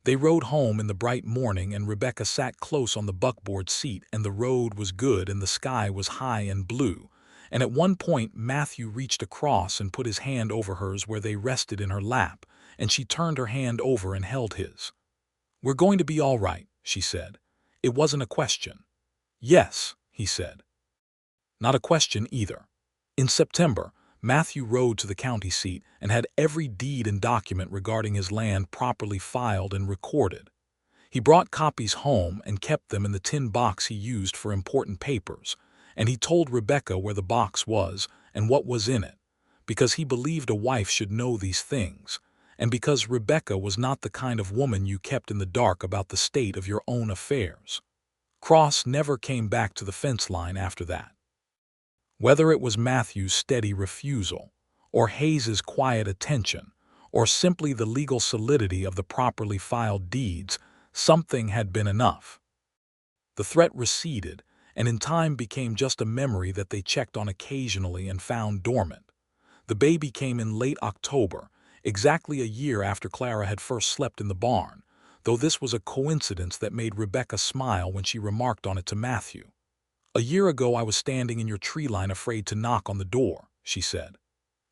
They rode home in the bright morning, and Rebecca sat close on the buckboard seat, and the road was good and the sky was high and blue. And at one point Matthew reached across and put his hand over hers where they rested in her lap, and she turned her hand over and held his. "We're going to be all right," she said. It wasn't a question. "Yes," he said. Not a question either. In September, Matthew rode to the county seat and had every deed and document regarding his land properly filed and recorded. He brought copies home and kept them in the tin box he used for important papers, and he told Rebecca where the box was and what was in it, because he believed a wife should know these things, and because Rebecca was not the kind of woman you kept in the dark about the state of your own affairs. Cross never came back to the fence line after that. Whether it was Matthew's steady refusal, or Hayes's quiet attention, or simply the legal solidity of the properly filed deeds, something had been enough. The threat receded, and in time became just a memory that they checked on occasionally and found dormant. The baby came in late October, exactly a year after Clara had first slept in the barn, though this was a coincidence that made Rebecca smile when she remarked on it to Matthew. "A year ago I was standing in your tree line afraid to knock on the door," she said.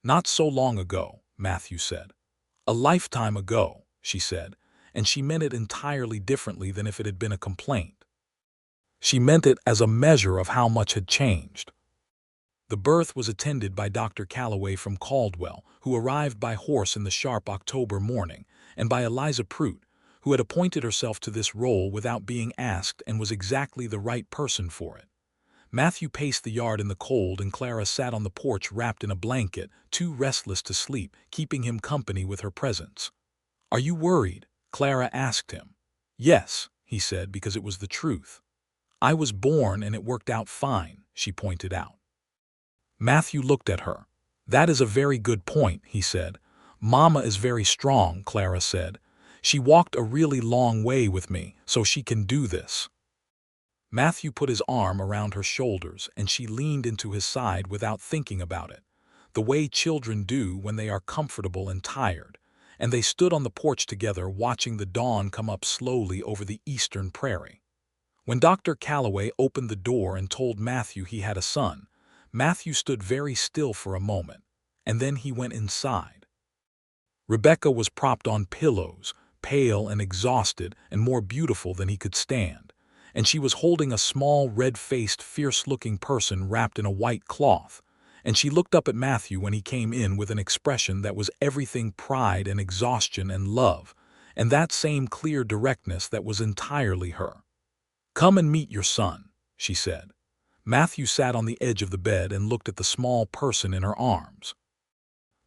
"Not so long ago," Matthew said. "A lifetime ago," she said, and she meant it entirely differently than if it had been a complaint. She meant it as a measure of how much had changed. The birth was attended by Dr. Calloway from Caldwell, who arrived by horse in the sharp October morning, and by Eliza Prout, who had appointed herself to this role without being asked and was exactly the right person for it. Matthew paced the yard in the cold, and Clara sat on the porch wrapped in a blanket, too restless to sleep, keeping him company with her presence. "Are you worried?" Clara asked him. "Yes," he said, because it was the truth. "I was born and it worked out fine," she pointed out. Matthew looked at her. "That is a very good point," he said. "Mama is very strong," Clara said. "She walked a really long way with me, so she can do this." Matthew put his arm around her shoulders, and she leaned into his side without thinking about it, the way children do when they are comfortable and tired, and they stood on the porch together watching the dawn come up slowly over the eastern prairie. When Dr. Calloway opened the door and told Matthew he had a son, Matthew stood very still for a moment, and then he went inside. Rebecca was propped on pillows, pale and exhausted and more beautiful than he could stand, and she was holding a small, red-faced, fierce-looking person wrapped in a white cloth, and she looked up at Matthew when he came in with an expression that was everything pride and exhaustion and love, and that same clear directness that was entirely her. "Come and meet your son," she said. Matthew sat on the edge of the bed and looked at the small person in her arms.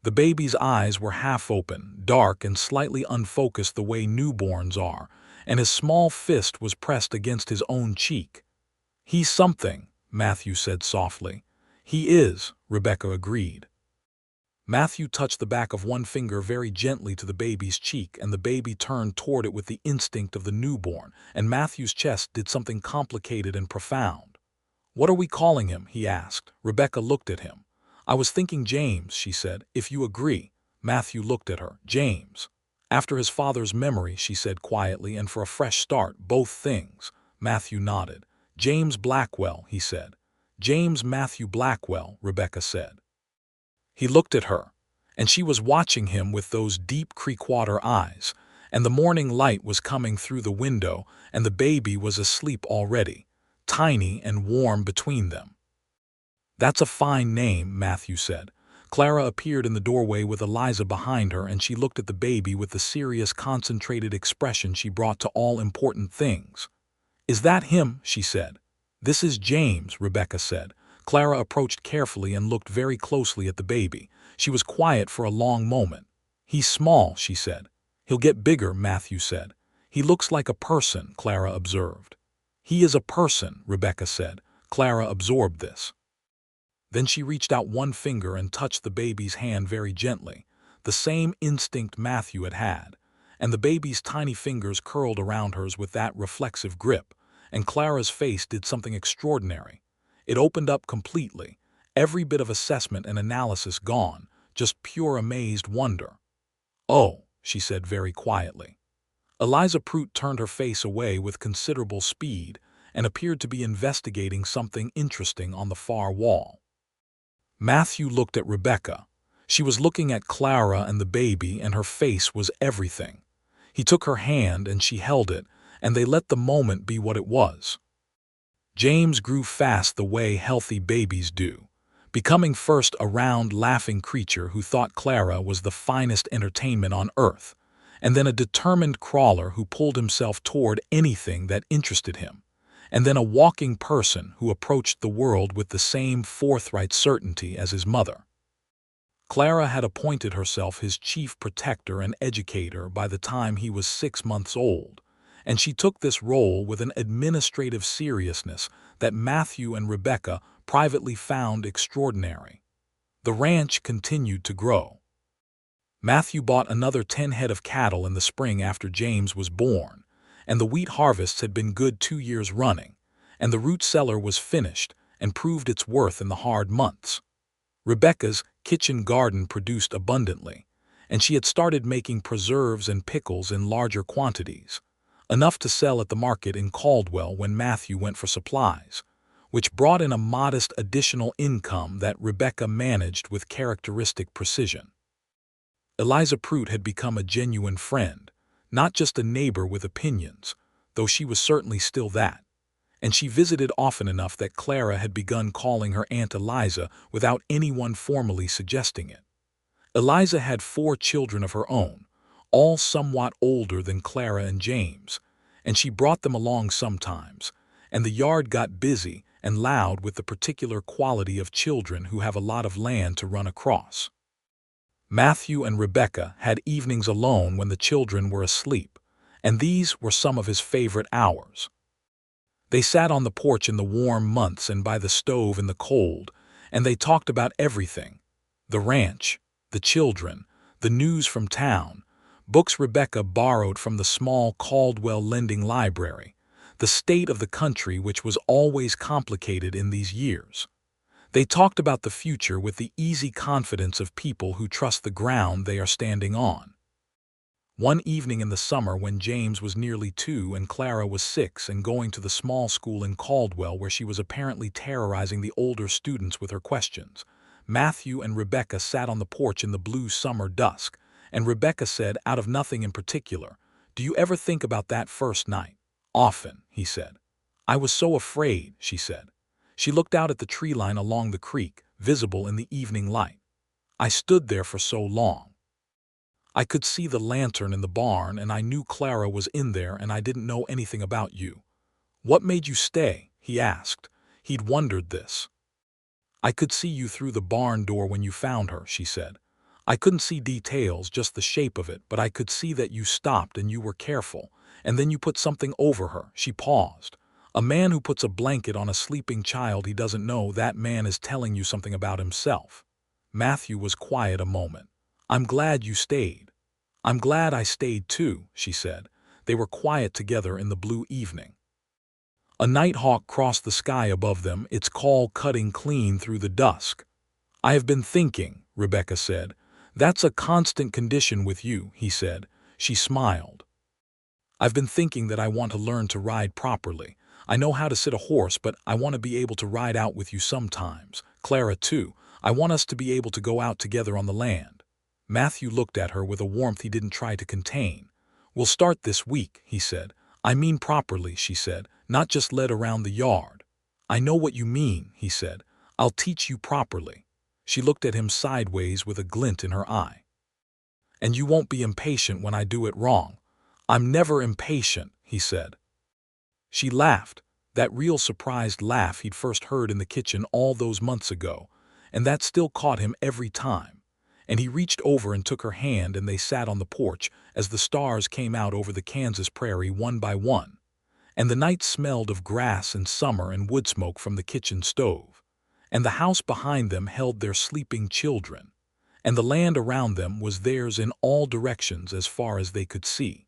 The baby's eyes were half open, dark and slightly unfocused the way newborns are, and his small fist was pressed against his own cheek. "He's something," Matthew said softly. "He is," Rebecca agreed. Matthew touched the back of one finger very gently to the baby's cheek, and the baby turned toward it with the instinct of the newborn, and Matthew's chest did something complicated and profound. "What are we calling him?" he asked. Rebecca looked at him. "I was thinking James," she said, "if you agree." Matthew looked at her. "James. After his father's memory," she said quietly, "and for a fresh start, both things." Matthew nodded. "James Blackwell," he said. "James Matthew Blackwell," Rebecca said. He looked at her, and she was watching him with those deep creek-water eyes, and the morning light was coming through the window, and the baby was asleep already, tiny and warm between them. "That's a fine name," Matthew said. Clara appeared in the doorway with Eliza behind her, and she looked at the baby with the serious, concentrated expression she brought to all important things. "Is that him?" she said. "This is James," Rebecca said. Clara approached carefully and looked very closely at the baby. She was quiet for a long moment. "He's small," she said. "He'll get bigger," Matthew said. "He looks like a person," Clara observed. "He is a person," Rebecca said. Clara absorbed this. Then she reached out one finger and touched the baby's hand very gently, the same instinct Matthew had had, and the baby's tiny fingers curled around hers with that reflexive grip, and Clara's face did something extraordinary. It opened up completely, every bit of assessment and analysis gone, just pure amazed wonder. "Oh," she said very quietly. Eliza Prout turned her face away with considerable speed and appeared to be investigating something interesting on the far wall. Matthew looked at Rebecca. She was looking at Clara and the baby, and her face was everything. He took her hand and she held it, and they let the moment be what it was. James grew fast the way healthy babies do, becoming first a round, laughing creature who thought Clara was the finest entertainment on earth, and then a determined crawler who pulled himself toward anything that interested him, and then a walking person who approached the world with the same forthright certainty as his mother. Clara had appointed herself his chief protector and educator by the time he was 6 months old, and she took this role with an administrative seriousness that Matthew and Rebecca privately found extraordinary. The ranch continued to grow. Matthew bought another 10 head of cattle in the spring after James was born, and the wheat harvests had been good 2 years running, and the root cellar was finished and proved its worth in the hard months. Rebecca's kitchen garden produced abundantly, and she had started making preserves and pickles in larger quantities, enough to sell at the market in Caldwell when Matthew went for supplies, which brought in a modest additional income that Rebecca managed with characteristic precision. Eliza Prout had become a genuine friend, not just a neighbor with opinions, though she was certainly still that, and she visited often enough that Clara had begun calling her Aunt Eliza without anyone formally suggesting it. Eliza had 4 children of her own, all somewhat older than Clara and James, and she brought them along sometimes, and the yard got busy and loud with the particular quality of children who have a lot of land to run across. Matthew and Rebecca had evenings alone when the children were asleep, and these were some of his favorite hours. They sat on the porch in the warm months and by the stove in the cold, and they talked about everything: the ranch, the children, the news from town, books Rebecca borrowed from the small Caldwell lending library, the state of the country, which was always complicated in these years. They talked about the future with the easy confidence of people who trust the ground they are standing on. One evening in the summer, when James was nearly 2 and Clara was 6 and going to the small school in Caldwell where she was apparently terrorizing the older students with her questions, Matthew and Rebecca sat on the porch in the blue summer dusk, and Rebecca said, out of nothing in particular, "Do you ever think about that first night?" "Often," he said. "I was so afraid," she said. She looked out at the tree line along the creek, visible in the evening light. "I stood there for so long. I could see the lantern in the barn, and I knew Clara was in there, and I didn't know anything about you." "What made you stay?" he asked. He'd wondered this. "I could see you through the barn door when you found her," she said. "I couldn't see details, just the shape of it, but I could see that you stopped and you were careful, and then you put something over her." She paused. "A man who puts a blanket on a sleeping child he doesn't know, that man is telling you something about himself." Matthew was quiet a moment. "I'm glad you stayed." "I'm glad I stayed too," she said. They were quiet together in the blue evening. A nighthawk crossed the sky above them, its call cutting clean through the dusk. "I have been thinking," Rebecca said. "That's a constant condition with you," he said. She smiled. "I've been thinking that I want to learn to ride properly. I know how to sit a horse, but I want to be able to ride out with you sometimes. Clara, too. I want us to be able to go out together on the land." Matthew looked at her with a warmth he didn't try to contain. "We'll start this week," he said. "I mean properly," she said, "not just led around the yard." "I know what you mean," he said. "I'll teach you properly." She looked at him sideways with a glint in her eye. "And you won't be impatient when I do it wrong." "I'm never impatient," he said. She laughed, that real surprised laugh he'd first heard in the kitchen all those months ago, and that still caught him every time. And he reached over and took her hand, and they sat on the porch as the stars came out over the Kansas prairie one by one. And the night smelled of grass and summer and wood smoke from the kitchen stove. And the house behind them held their sleeping children. And the land around them was theirs in all directions as far as they could see.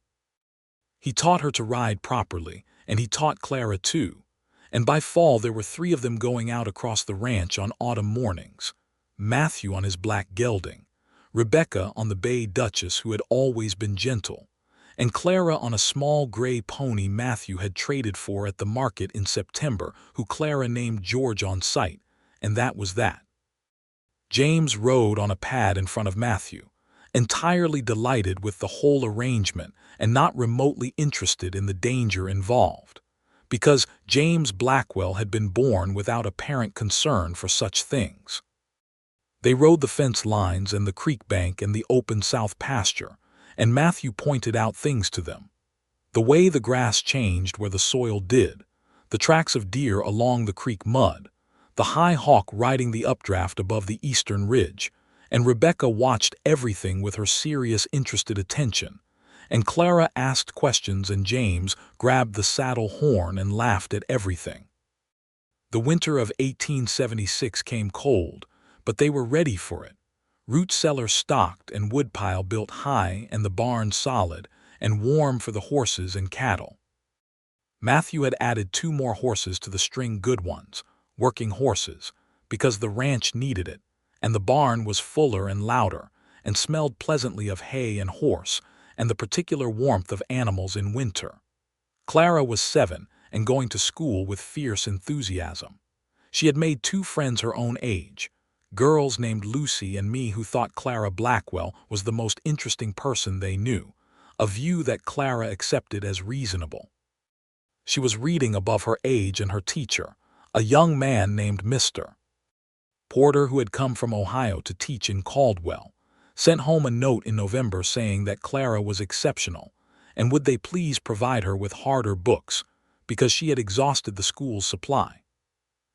He taught her to ride properly, and he taught Clara too. And by fall there were 3 of them going out across the ranch on autumn mornings. Matthew on his black gelding, Rebecca on the bay Duchess who had always been gentle, and Clara on a small gray pony Matthew had traded for at the market in September, who Clara named George on sight, and that was that. James rode on a pad in front of Matthew, entirely delighted with the whole arrangement and not remotely interested in the danger involved, because James Blackwell had been born without apparent concern for such things. They rode the fence lines and the creek bank and the open south pasture, and Matthew pointed out things to them. The way the grass changed where the soil did, the tracks of deer along the creek mud, the high hawk riding the updraft above the eastern ridge, and Rebecca watched everything with her serious, interested attention, and Clara asked questions and James grabbed the saddle horn and laughed at everything. The winter of 1876 came cold, but they were ready for it. Root cellar stocked and woodpile built high and the barn solid and warm for the horses and cattle. Matthew had added 2 more horses to the string, good ones, working horses, because the ranch needed it, and the barn was fuller and louder and smelled pleasantly of hay and horse and the particular warmth of animals in winter. Clara was 7 and going to school with fierce enthusiasm. She had made 2 friends her own age, girls named Lucy and me, who thought Clara Blackwell was the most interesting person they knew, a view that Clara accepted as reasonable. She was reading above her age, and her teacher, a young man named Mr. Porter, who had come from Ohio to teach in Caldwell, sent home a note in November saying that Clara was exceptional, and would they please provide her with harder books, because she had exhausted the school's supply.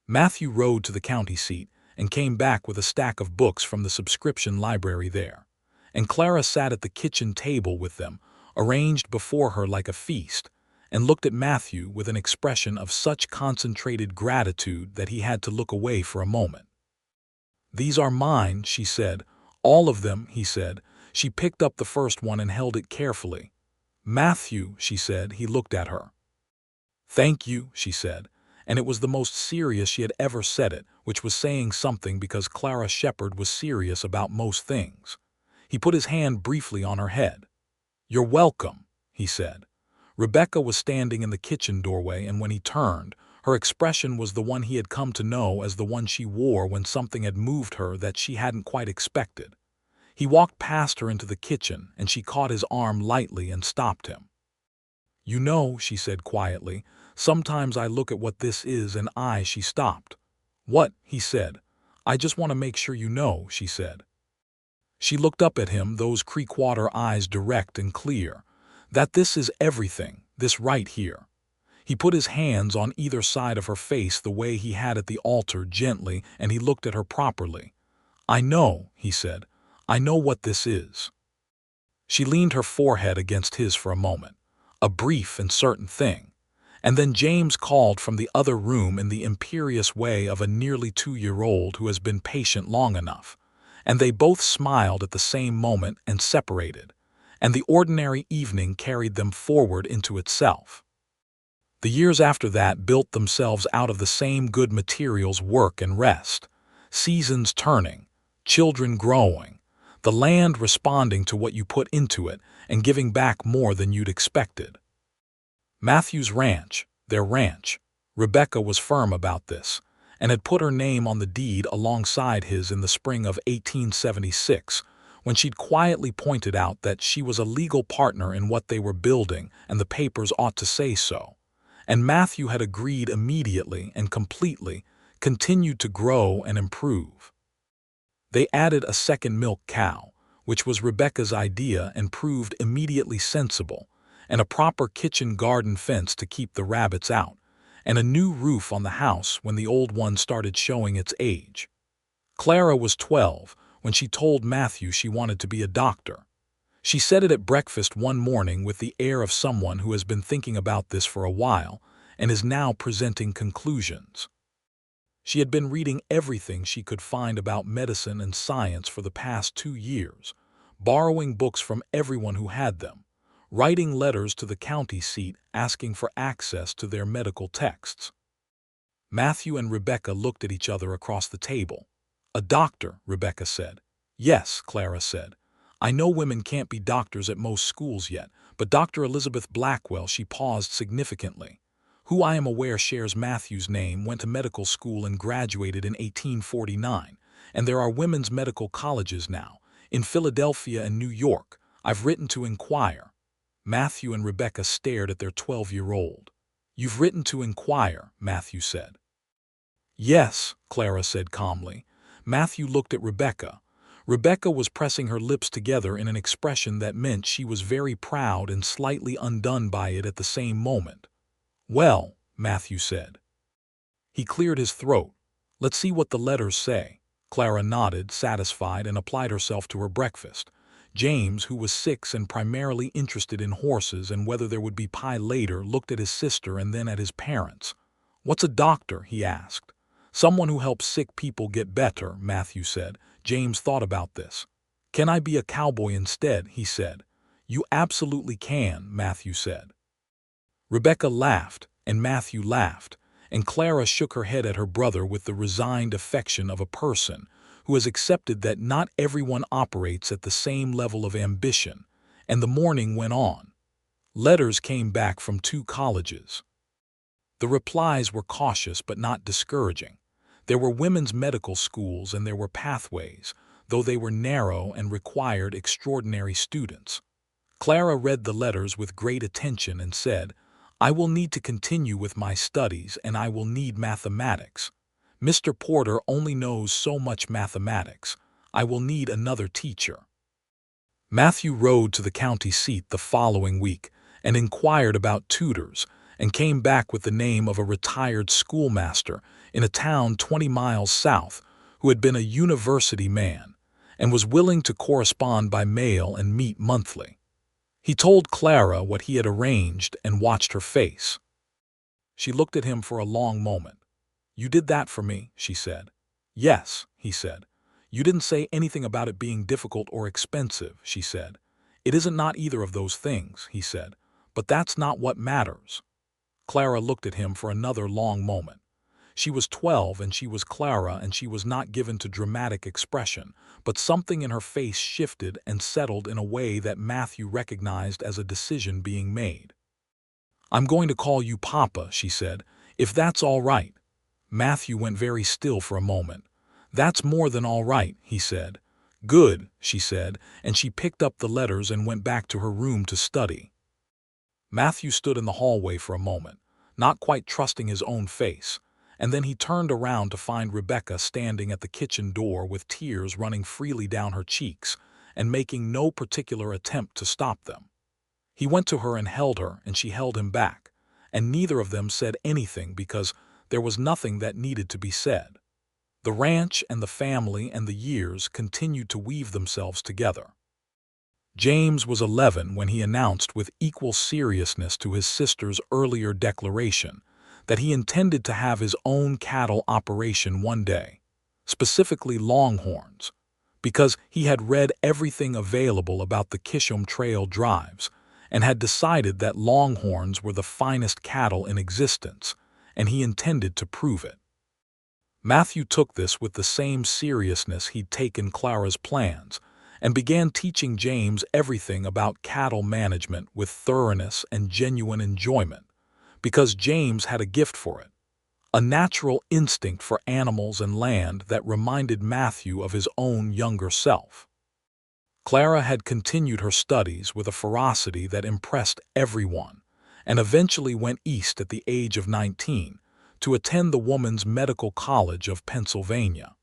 Matthew rode to the county seat and came back with a stack of books from the subscription library there, and Clara sat at the kitchen table with them, arranged before her like a feast, and looked at Matthew with an expression of such concentrated gratitude that he had to look away for a moment. "These are mine," she said. "All of them," he said. She picked up the first one and held it carefully. "Matthew," she said. He looked at her. "Thank you," she said, and it was the most serious she had ever said it, which was saying something because Clara Shepherd was serious about most things. He put his hand briefly on her head. "You're welcome," he said. Rebecca was standing in the kitchen doorway, and when he turned, her expression was the one he had come to know as the one she wore when something had moved her that she hadn't quite expected. He walked past her into the kitchen, and she caught his arm lightly and stopped him. "You know," she said quietly, "sometimes I look at what this is and she stopped. "What?" he said. "I just want to make sure you know," she said. She looked up at him, those creek-water eyes direct and clear. "That this is everything, this right here." He put his hands on either side of her face the way he had at the altar, gently, and he looked at her properly. "I know," he said. "I know what this is." She leaned her forehead against his for a moment, a brief and certain thing. And then James called from the other room in the imperious way of a nearly 2-year-old who has been patient long enough. And they both smiled at the same moment and separated. And the ordinary evening carried them forward into itself. The years after that built themselves out of the same good materials, work and rest. Seasons turning, children growing, the land responding to what you put into it and giving back more than you'd expected. Matthew's ranch, their ranch. Rebecca was firm about this, and had put her name on the deed alongside his in the spring of 1876, when she'd quietly pointed out that she was a legal partner in what they were building and the papers ought to say so. And Matthew had agreed immediately and completely, continued to grow and improve. They added a second milk cow, which was Rebecca's idea and proved immediately sensible, and a proper kitchen garden fence to keep the rabbits out, and a new roof on the house when the old one started showing its age. Clara was 12 when she told Matthew she wanted to be a doctor. She said it at breakfast one morning with the air of someone who has been thinking about this for a while and is now presenting conclusions. She had been reading everything she could find about medicine and science for the past 2 years, borrowing books from everyone who had them, writing letters to the county seat asking for access to their medical texts. Matthew and Rebecca looked at each other across the table. "A doctor," Rebecca said. "Yes," Clara said. "I know women can't be doctors at most schools yet, but Dr. Elizabeth Blackwell," she paused significantly, "who I am aware shares Matthew's name, went to medical school and graduated in 1849, and there are women's medical colleges now, in Philadelphia and New York. I've written to inquire." Matthew and Rebecca stared at their 12-year-old. "You've written to inquire," Matthew said. "Yes," Clara said calmly. Matthew looked at Rebecca. Rebecca was pressing her lips together in an expression that meant she was very proud and slightly undone by it at the same moment. "Well," Matthew said. He cleared his throat. "Let's see what the letters say." Clara nodded, satisfied, and applied herself to her breakfast. James, who was 6 and primarily interested in horses and whether there would be pie later, looked at his sister and then at his parents. "What's a doctor?" he asked. "Someone who helps sick people get better," Matthew said. James thought about this. "Can I be a cowboy instead?" he said. "You absolutely can," Matthew said. Rebecca laughed, and Matthew laughed, and Clara shook her head at her brother with the resigned affection of a person who has accepted that not everyone operates at the same level of ambition, and the morning went on. Letters came back from 2 colleges. The replies were cautious but not discouraging. There were women's medical schools and there were pathways, though they were narrow and required extraordinary students. Clara read the letters with great attention and said, "I will need to continue with my studies and I will need mathematics. Mr. Porter only knows so much mathematics. I will need another teacher." Matthew rode to the county seat the following week and inquired about tutors and came back with the name of a retired schoolmaster in a town 20 miles south who had been a university man and was willing to correspond by mail and meet monthly. He told Clara what he had arranged and watched her face. She looked at him for a long moment. "You did that for me," she said. "Yes," he said. "You didn't say anything about it being difficult or expensive," she said. "It isn't not either of those things," he said. "But that's not what matters." Clara looked at him for another long moment. She was 12 and she was Clara and she was not given to dramatic expression, but something in her face shifted and settled in a way that Matthew recognized as a decision being made. "I'm going to call you Papa," she said, "if that's all right." Matthew went very still for a moment. "That's more than all right," he said. "Good," she said, and she picked up the letters and went back to her room to study. Matthew stood in the hallway for a moment, not quite trusting his own face, and then he turned around to find Rebecca standing at the kitchen door with tears running freely down her cheeks and making no particular attempt to stop them. He went to her and held her, and she held him back, and neither of them said anything because there was nothing that needed to be said. The ranch and the family and the years continued to weave themselves together. James was 11 when he announced with equal seriousness to his sister's earlier declaration that he intended to have his own cattle operation one day, specifically longhorns, because he had read everything available about the Kishom Trail drives and had decided that longhorns were the finest cattle in existence, and he intended to prove it. Matthew took this with the same seriousness he'd taken Clara's plans, and began teaching James everything about cattle management with thoroughness and genuine enjoyment, because James had a gift for it, a natural instinct for animals and land that reminded Matthew of his own younger self. Clara had continued her studies with a ferocity that impressed everyone, and eventually went east at the age of 19 to attend the Woman's Medical College of Pennsylvania.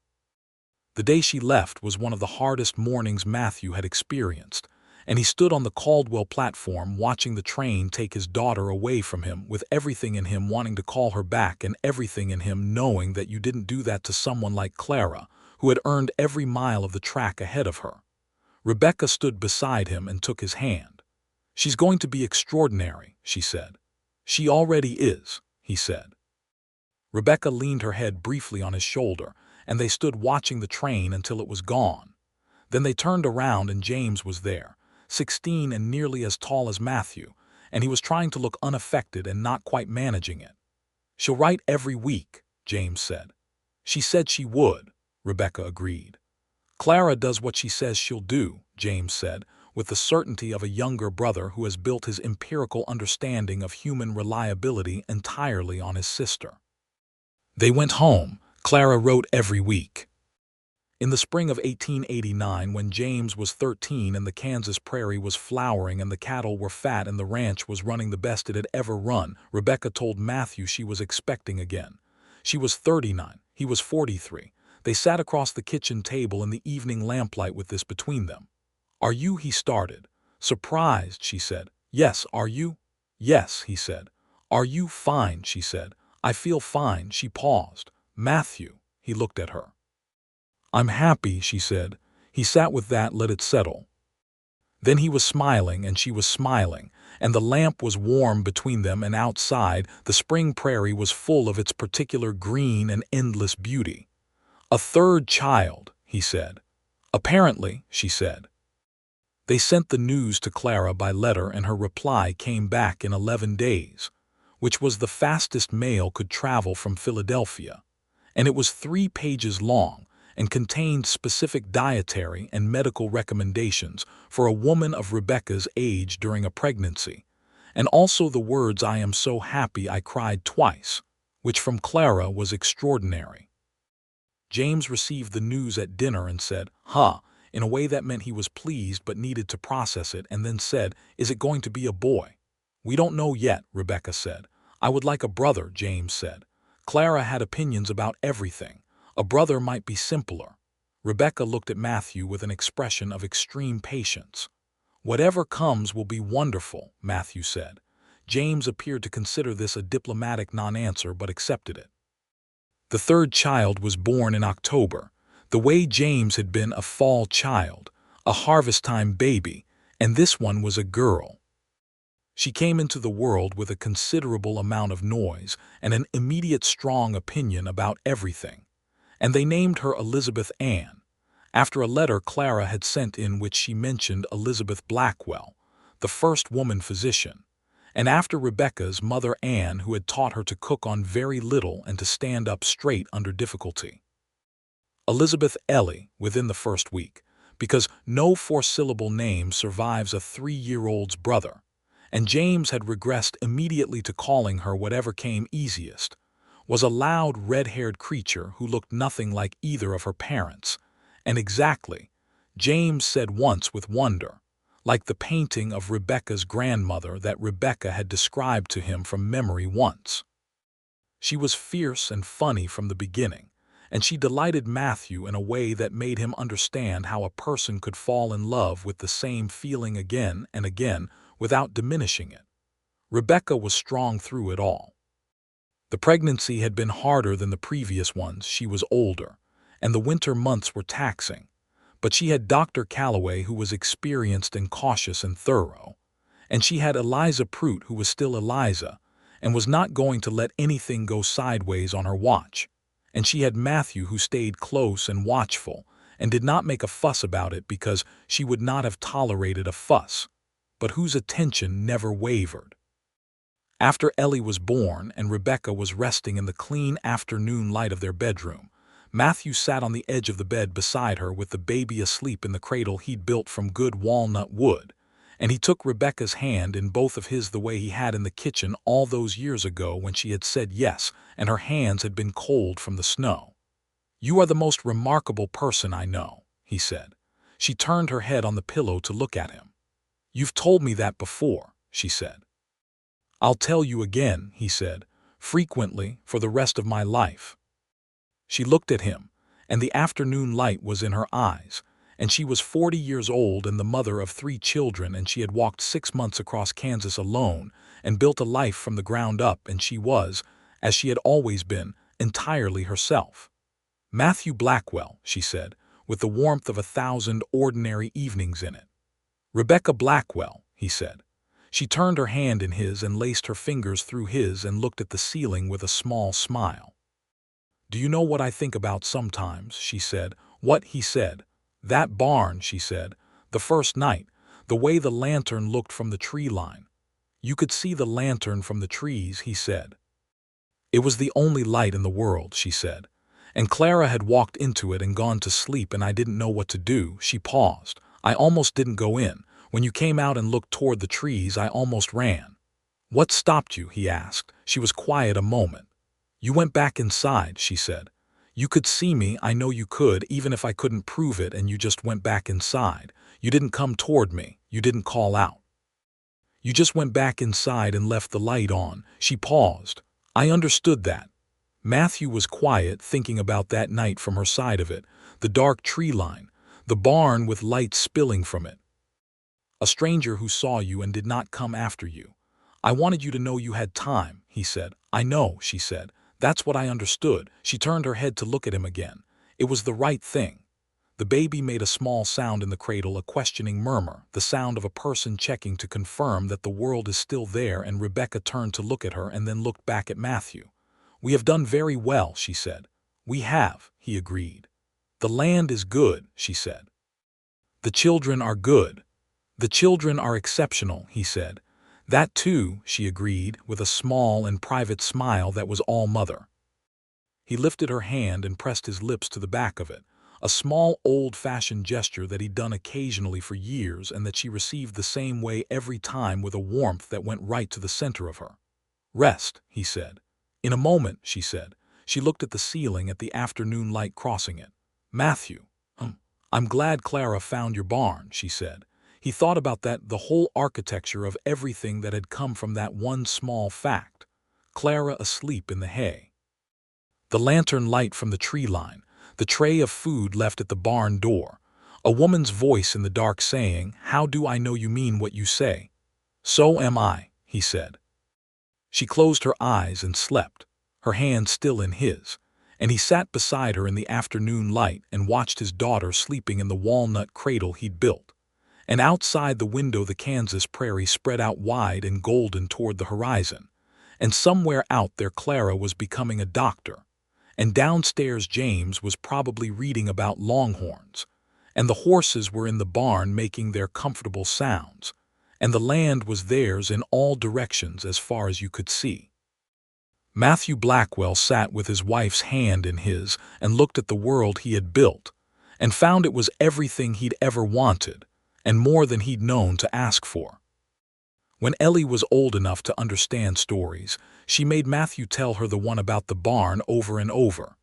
The day she left was one of the hardest mornings Matthew had experienced, and he stood on the Caldwell platform watching the train take his daughter away from him, with everything in him wanting to call her back and everything in him knowing that you didn't do that to someone like Clara, who had earned every mile of the track ahead of her. Rebecca stood beside him and took his hand. "She's going to be extraordinary," she said. "She already is," he said. Rebecca leaned her head briefly on his shoulder, and they stood watching the train until it was gone. Then they turned around and James was there, 16 and nearly as tall as Matthew, and he was trying to look unaffected and not quite managing it. "She'll write every week," James said. "She said she would," Rebecca agreed. "Clara does what she says she'll do," James said, with the certainty of a younger brother who has built his empirical understanding of human reliability entirely on his sister. They went home. Clara wrote every week. In the spring of 1889, when James was 13 and the Kansas prairie was flowering and the cattle were fat and the ranch was running the best it had ever run, Rebecca told Matthew she was expecting again. She was 39, he was 43. They sat across the kitchen table in the evening lamplight with this between them. "Are you?" he started. "Surprised," she said. "Yes, are you?" "Yes," he said. "Are you?" "Fine," she said. "I feel fine." She paused. "Matthew," he looked at her. "I'm happy," she said. He sat with that, let it settle. Then he was smiling and she was smiling, and the lamp was warm between them, and outside the spring prairie was full of its particular green and endless beauty. "A third child," he said. "Apparently," she said. They sent the news to Clara by letter, and her reply came back in 11 days, which was the fastest mail could travel from Philadelphia, and it was 3 pages long and contained specific dietary and medical recommendations for a woman of Rebecca's age during a pregnancy, and also the words "I am so happy I cried twice," which from Clara was extraordinary. James received the news at dinner and said, "Huh," in a way that meant he was pleased but needed to process it, and then said, "Is it going to be a boy?" "We don't know yet," Rebecca said. "I would like a brother," James said. Clara had opinions about everything. A brother might be simpler. Rebecca looked at Matthew with an expression of extreme patience. "Whatever comes will be wonderful," Matthew said. James appeared to consider this a diplomatic non-answer but accepted it. The third child was born in October, the way James had been a fall child, a harvest-time baby, and this one was a girl. She came into the world with a considerable amount of noise and an immediate strong opinion about everything, and they named her Elizabeth Ann, after a letter Clara had sent in which she mentioned Elizabeth Blackwell, the first woman physician, and after Rebecca's mother Ann, who had taught her to cook on very little and to stand up straight under difficulty. Elizabeth Ellie within the first week, because no 4-syllable name survives a 3-year-old's brother, and James had regressed immediately to calling her whatever came easiest, was a loud red-haired creature who looked nothing like either of her parents, and exactly, James said once with wonder, like the painting of Rebecca's grandmother that Rebecca had described to him from memory once. She was fierce and funny from the beginning, and she delighted Matthew in a way that made him understand how a person could fall in love with the same feeling again and again without diminishing it. Rebecca was strong through it all. The pregnancy had been harder than the previous ones. She was older, and the winter months were taxing. But she had Dr. Calloway, who was experienced and cautious and thorough. And she had Eliza Prout, who was still Eliza, and was not going to let anything go sideways on her watch. And she had Matthew, who stayed close and watchful, and did not make a fuss about it because she would not have tolerated a fuss, but whose attention never wavered. After Ellie was born and Rebecca was resting in the clean afternoon light of their bedroom, Matthew sat on the edge of the bed beside her with the baby asleep in the cradle he'd built from good walnut wood, and he took Rebecca's hand in both of his the way he had in the kitchen all those years ago when she had said yes and her hands had been cold from the snow. "You are the most remarkable person I know," he said. She turned her head on the pillow to look at him. "You've told me that before," she said. "I'll tell you again," he said, "frequently for the rest of my life." She looked at him, and the afternoon light was in her eyes, and she was 40 years old and the mother of 3 children, and she had walked 6 months across Kansas alone and built a life from the ground up, and she was, as she had always been, entirely herself. "Matthew Blackwell," she said, with the warmth of 1,000 ordinary evenings in it. "Rebecca Blackwell," he said. She turned her hand in his and laced her fingers through his and looked at the ceiling with a small smile. "Do you know what I think about sometimes?" she said. "What?" he said. "That barn," she said. "The first night, the way the lantern looked from the tree line. You could see the lantern from the trees," he said. "It was the only light in the world," she said. "And Clara had walked into it and gone to sleep, and I didn't know what to do." She paused. "I almost didn't go in. When you came out and looked toward the trees, I almost ran." "What stopped you?" he asked. She was quiet a moment. "You went back inside," she said. "You could see me, I know you could, even if I couldn't prove it, and you just went back inside. You didn't come toward me, you didn't call out. You just went back inside and left the light on." She paused. "I understood that." Matthew was quiet, thinking about that night from her side of it, the dark tree line, the barn with light spilling from it. "A stranger who saw you and did not come after you. I wanted you to know you had time," he said. "I know," she said. "That's what I understood." She turned her head to look at him again. "It was the right thing." The baby made a small sound in the cradle, a questioning murmur, the sound of a person checking to confirm that the world is still there, and Rebecca turned to look at her and then looked back at Matthew. "We have done very well," she said. "We have," he agreed. "The land is good," she said. "The children are good." "The children are exceptional," he said. "That too," she agreed, with a small and private smile that was all mother. He lifted her hand and pressed his lips to the back of it, a small old-fashioned gesture that he'd done occasionally for years and that she received the same way every time with a warmth that went right to the center of her. "Rest," he said. "In a moment," she said. She looked at the ceiling, at the afternoon light crossing it. "Matthew, I'm glad Clara found your barn," she said. He thought about that, the whole architecture of everything that had come from that one small fact. Clara asleep in the hay. The lantern light from the tree line, the tray of food left at the barn door, a woman's voice in the dark saying, "How do I know you mean what you say?" "So am I," he said. She closed her eyes and slept, her hand still in his, and he sat beside her in the afternoon light and watched his daughter sleeping in the walnut cradle he'd built. And outside the window the Kansas prairie spread out wide and golden toward the horizon, and somewhere out there Clara was becoming a doctor, and downstairs James was probably reading about longhorns, and the horses were in the barn making their comfortable sounds, and the land was theirs in all directions as far as you could see. Matthew Blackwell sat with his wife's hand in his and looked at the world he had built, and found it was everything he'd ever wanted, and more than he'd known to ask for. When Ellie was old enough to understand stories, she made Matthew tell her the one about the barn over and over.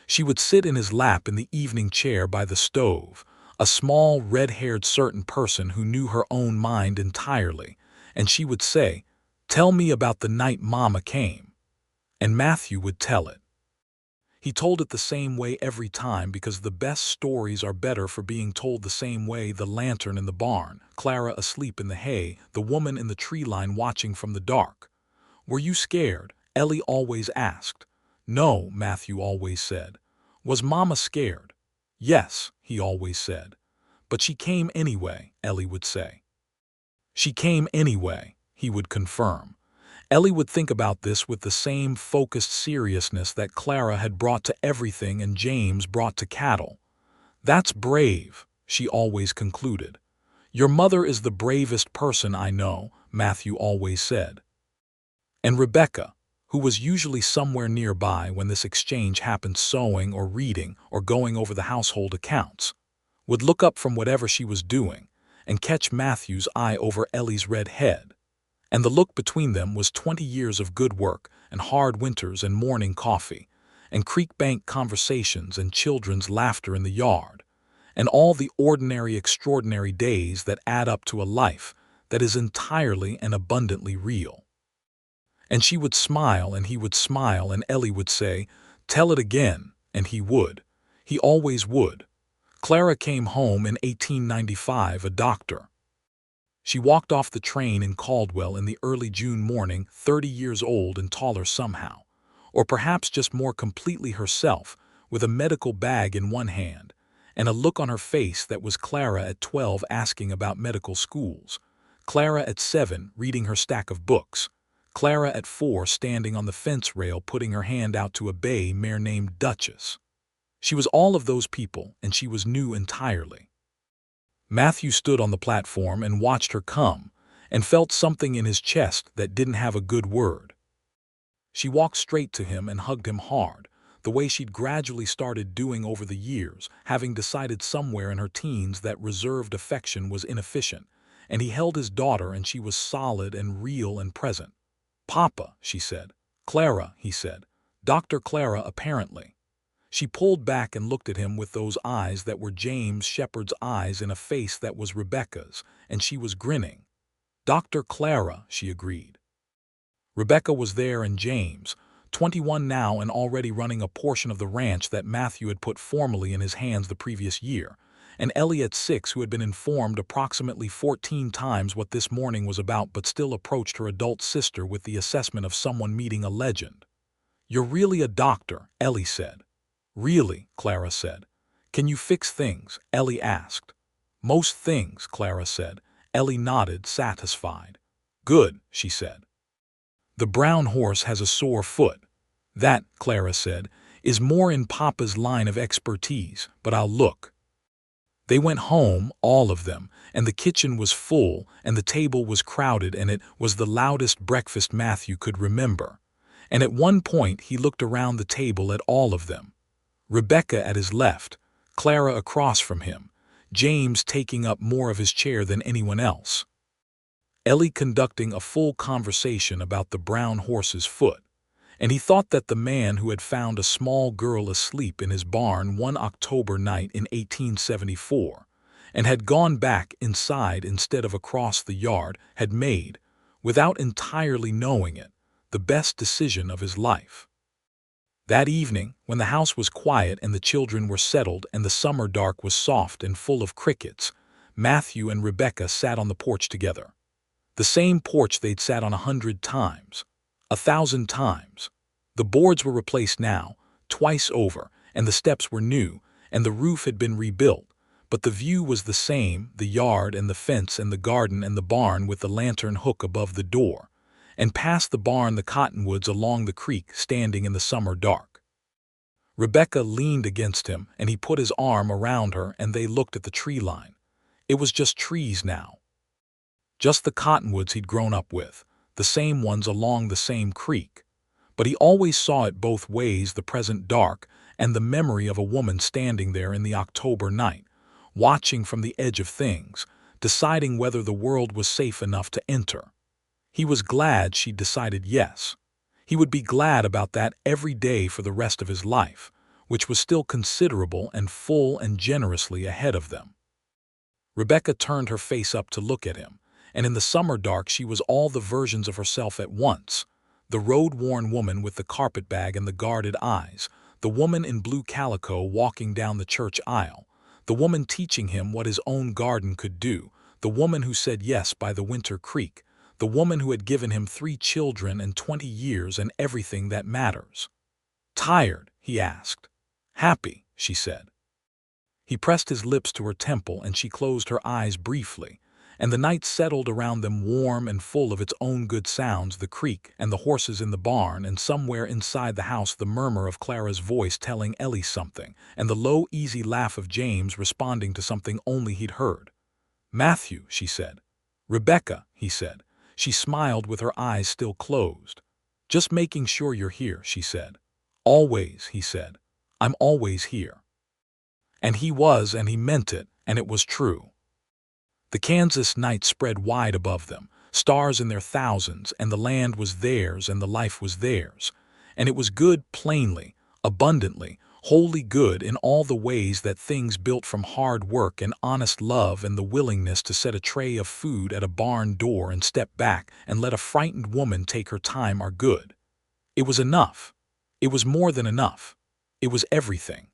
She would sit in his lap in the evening chair by the stove, a small, red-haired certain person who knew her own mind entirely, and she would say, "Tell me about the night Mama came." And Matthew would tell it. He told it the same way every time because the best stories are better for being told the same way: the lantern in the barn, Clara asleep in the hay, the woman in the tree line watching from the dark. "Were you scared?" Ellie always asked. "No," Matthew always said. "Was Mama scared?" "Yes," he always said. "But she came anyway," Ellie would say. "She came anyway," he would confirm. Ellie would think about this with the same focused seriousness that Clara had brought to everything and James brought to cattle. "That's brave," she always concluded. "Your mother is the bravest person I know," Matthew always said. And Rebecca, who was usually somewhere nearby when this exchange happened, sewing or reading or going over the household accounts, would look up from whatever she was doing and catch Matthew's eye over Ellie's red head. And the look between them was 20 years of good work and hard winters and morning coffee and creek bank conversations and children's laughter in the yard and all the ordinary, extraordinary days that add up to a life that is entirely and abundantly real. And she would smile and he would smile and Ellie would say, "Tell it again," and he would. He always would. Clara came home in 1895 a doctor. She walked off the train in Caldwell in the early June morning, 30 years old and taller somehow, or perhaps just more completely herself, with a medical bag in one hand, and a look on her face that was Clara at 12 asking about medical schools, Clara at 7 reading her stack of books, Clara at 4 standing on the fence rail putting her hand out to a bay mare named Duchess. She was all of those people, and she was new entirely. Matthew stood on the platform and watched her come, and felt something in his chest that didn't have a good word. She walked straight to him and hugged him hard, the way she'd gradually started doing over the years, having decided somewhere in her teens that reserved affection was inefficient, and he held his daughter and she was solid and real and present. "Papa," she said. "Clara," he said. "Dr. Clara, apparently." She pulled back and looked at him with those eyes that were James Shepherd's eyes in a face that was Rebecca's, and she was grinning. "Dr. Clara," she agreed. Rebecca was there and James, 21 now and already running a portion of the ranch that Matthew had put formally in his hands the previous year, and Ellie at 6 who had been informed approximately 14 times what this morning was about but still approached her adult sister with the assessment of someone meeting a legend. "You're really a doctor," Ellie said. "Really," Clara said. "Can you fix things?" Ellie asked. "Most things," Clara said. Ellie nodded, satisfied. "Good," she said. "The brown horse has a sore foot. That," Clara said, "is more in Papa's line of expertise, but I'll look." They went home, all of them, and the kitchen was full and the table was crowded and it was the loudest breakfast Matthew could remember. And at one point he looked around the table at all of them. Rebecca at his left, Clara across from him, James taking up more of his chair than anyone else. Ellie conducting a full conversation about the brown horse's foot, and he thought that the man who had found a small girl asleep in his barn one October night in 1874 and had gone back inside instead of across the yard had made, without entirely knowing it, the best decision of his life. That evening, when the house was quiet and the children were settled and the summer dark was soft and full of crickets, Matthew and Rebecca sat on the porch together. The same porch they'd sat on 100 times, 1,000 times. The boards were replaced now, twice over, and the steps were new, and the roof had been rebuilt, but the view was the same: the yard and the fence and the garden and the barn with the lantern hook above the door, and past the barn the cottonwoods along the creek standing in the summer dark. Rebecca leaned against him and he put his arm around her and they looked at the tree line. It was just trees now. Just the cottonwoods he'd grown up with, the same ones along the same creek. But he always saw it both ways: the present dark and the memory of a woman standing there in the October night, watching from the edge of things, deciding whether the world was safe enough to enter. He was glad she'd decided yes. He would be glad about that every day for the rest of his life, which was still considerable and full and generously ahead of them. Rebecca turned her face up to look at him, and in the summer dark she was all the versions of herself at once. The road-worn woman with the carpetbag and the guarded eyes, the woman in blue calico walking down the church aisle, the woman teaching him what his own garden could do, the woman who said yes by the winter creek, the woman who had given him 3 children and 20 years and everything that matters. "Tired?" he asked. "Happy," she said. He pressed his lips to her temple and she closed her eyes briefly, and the night settled around them warm and full of its own good sounds, the creek and the horses in the barn, and somewhere inside the house the murmur of Clara's voice telling Ellie something, and the low, easy laugh of James responding to something only he'd heard. "Matthew," she said. "Rebecca," he said. She smiled with her eyes still closed. "Just making sure you're here," she said. "Always," he said. "I'm always here." And he was, and he meant it, and it was true. The Kansas night spread wide above them, stars in their thousands, and the land was theirs and the life was theirs. And it was good plainly, abundantly, wholly good in all the ways that things built from hard work and honest love and the willingness to set a tray of food at a barn door and step back and let a frightened woman take her time are good. It was enough. It was more than enough. It was everything.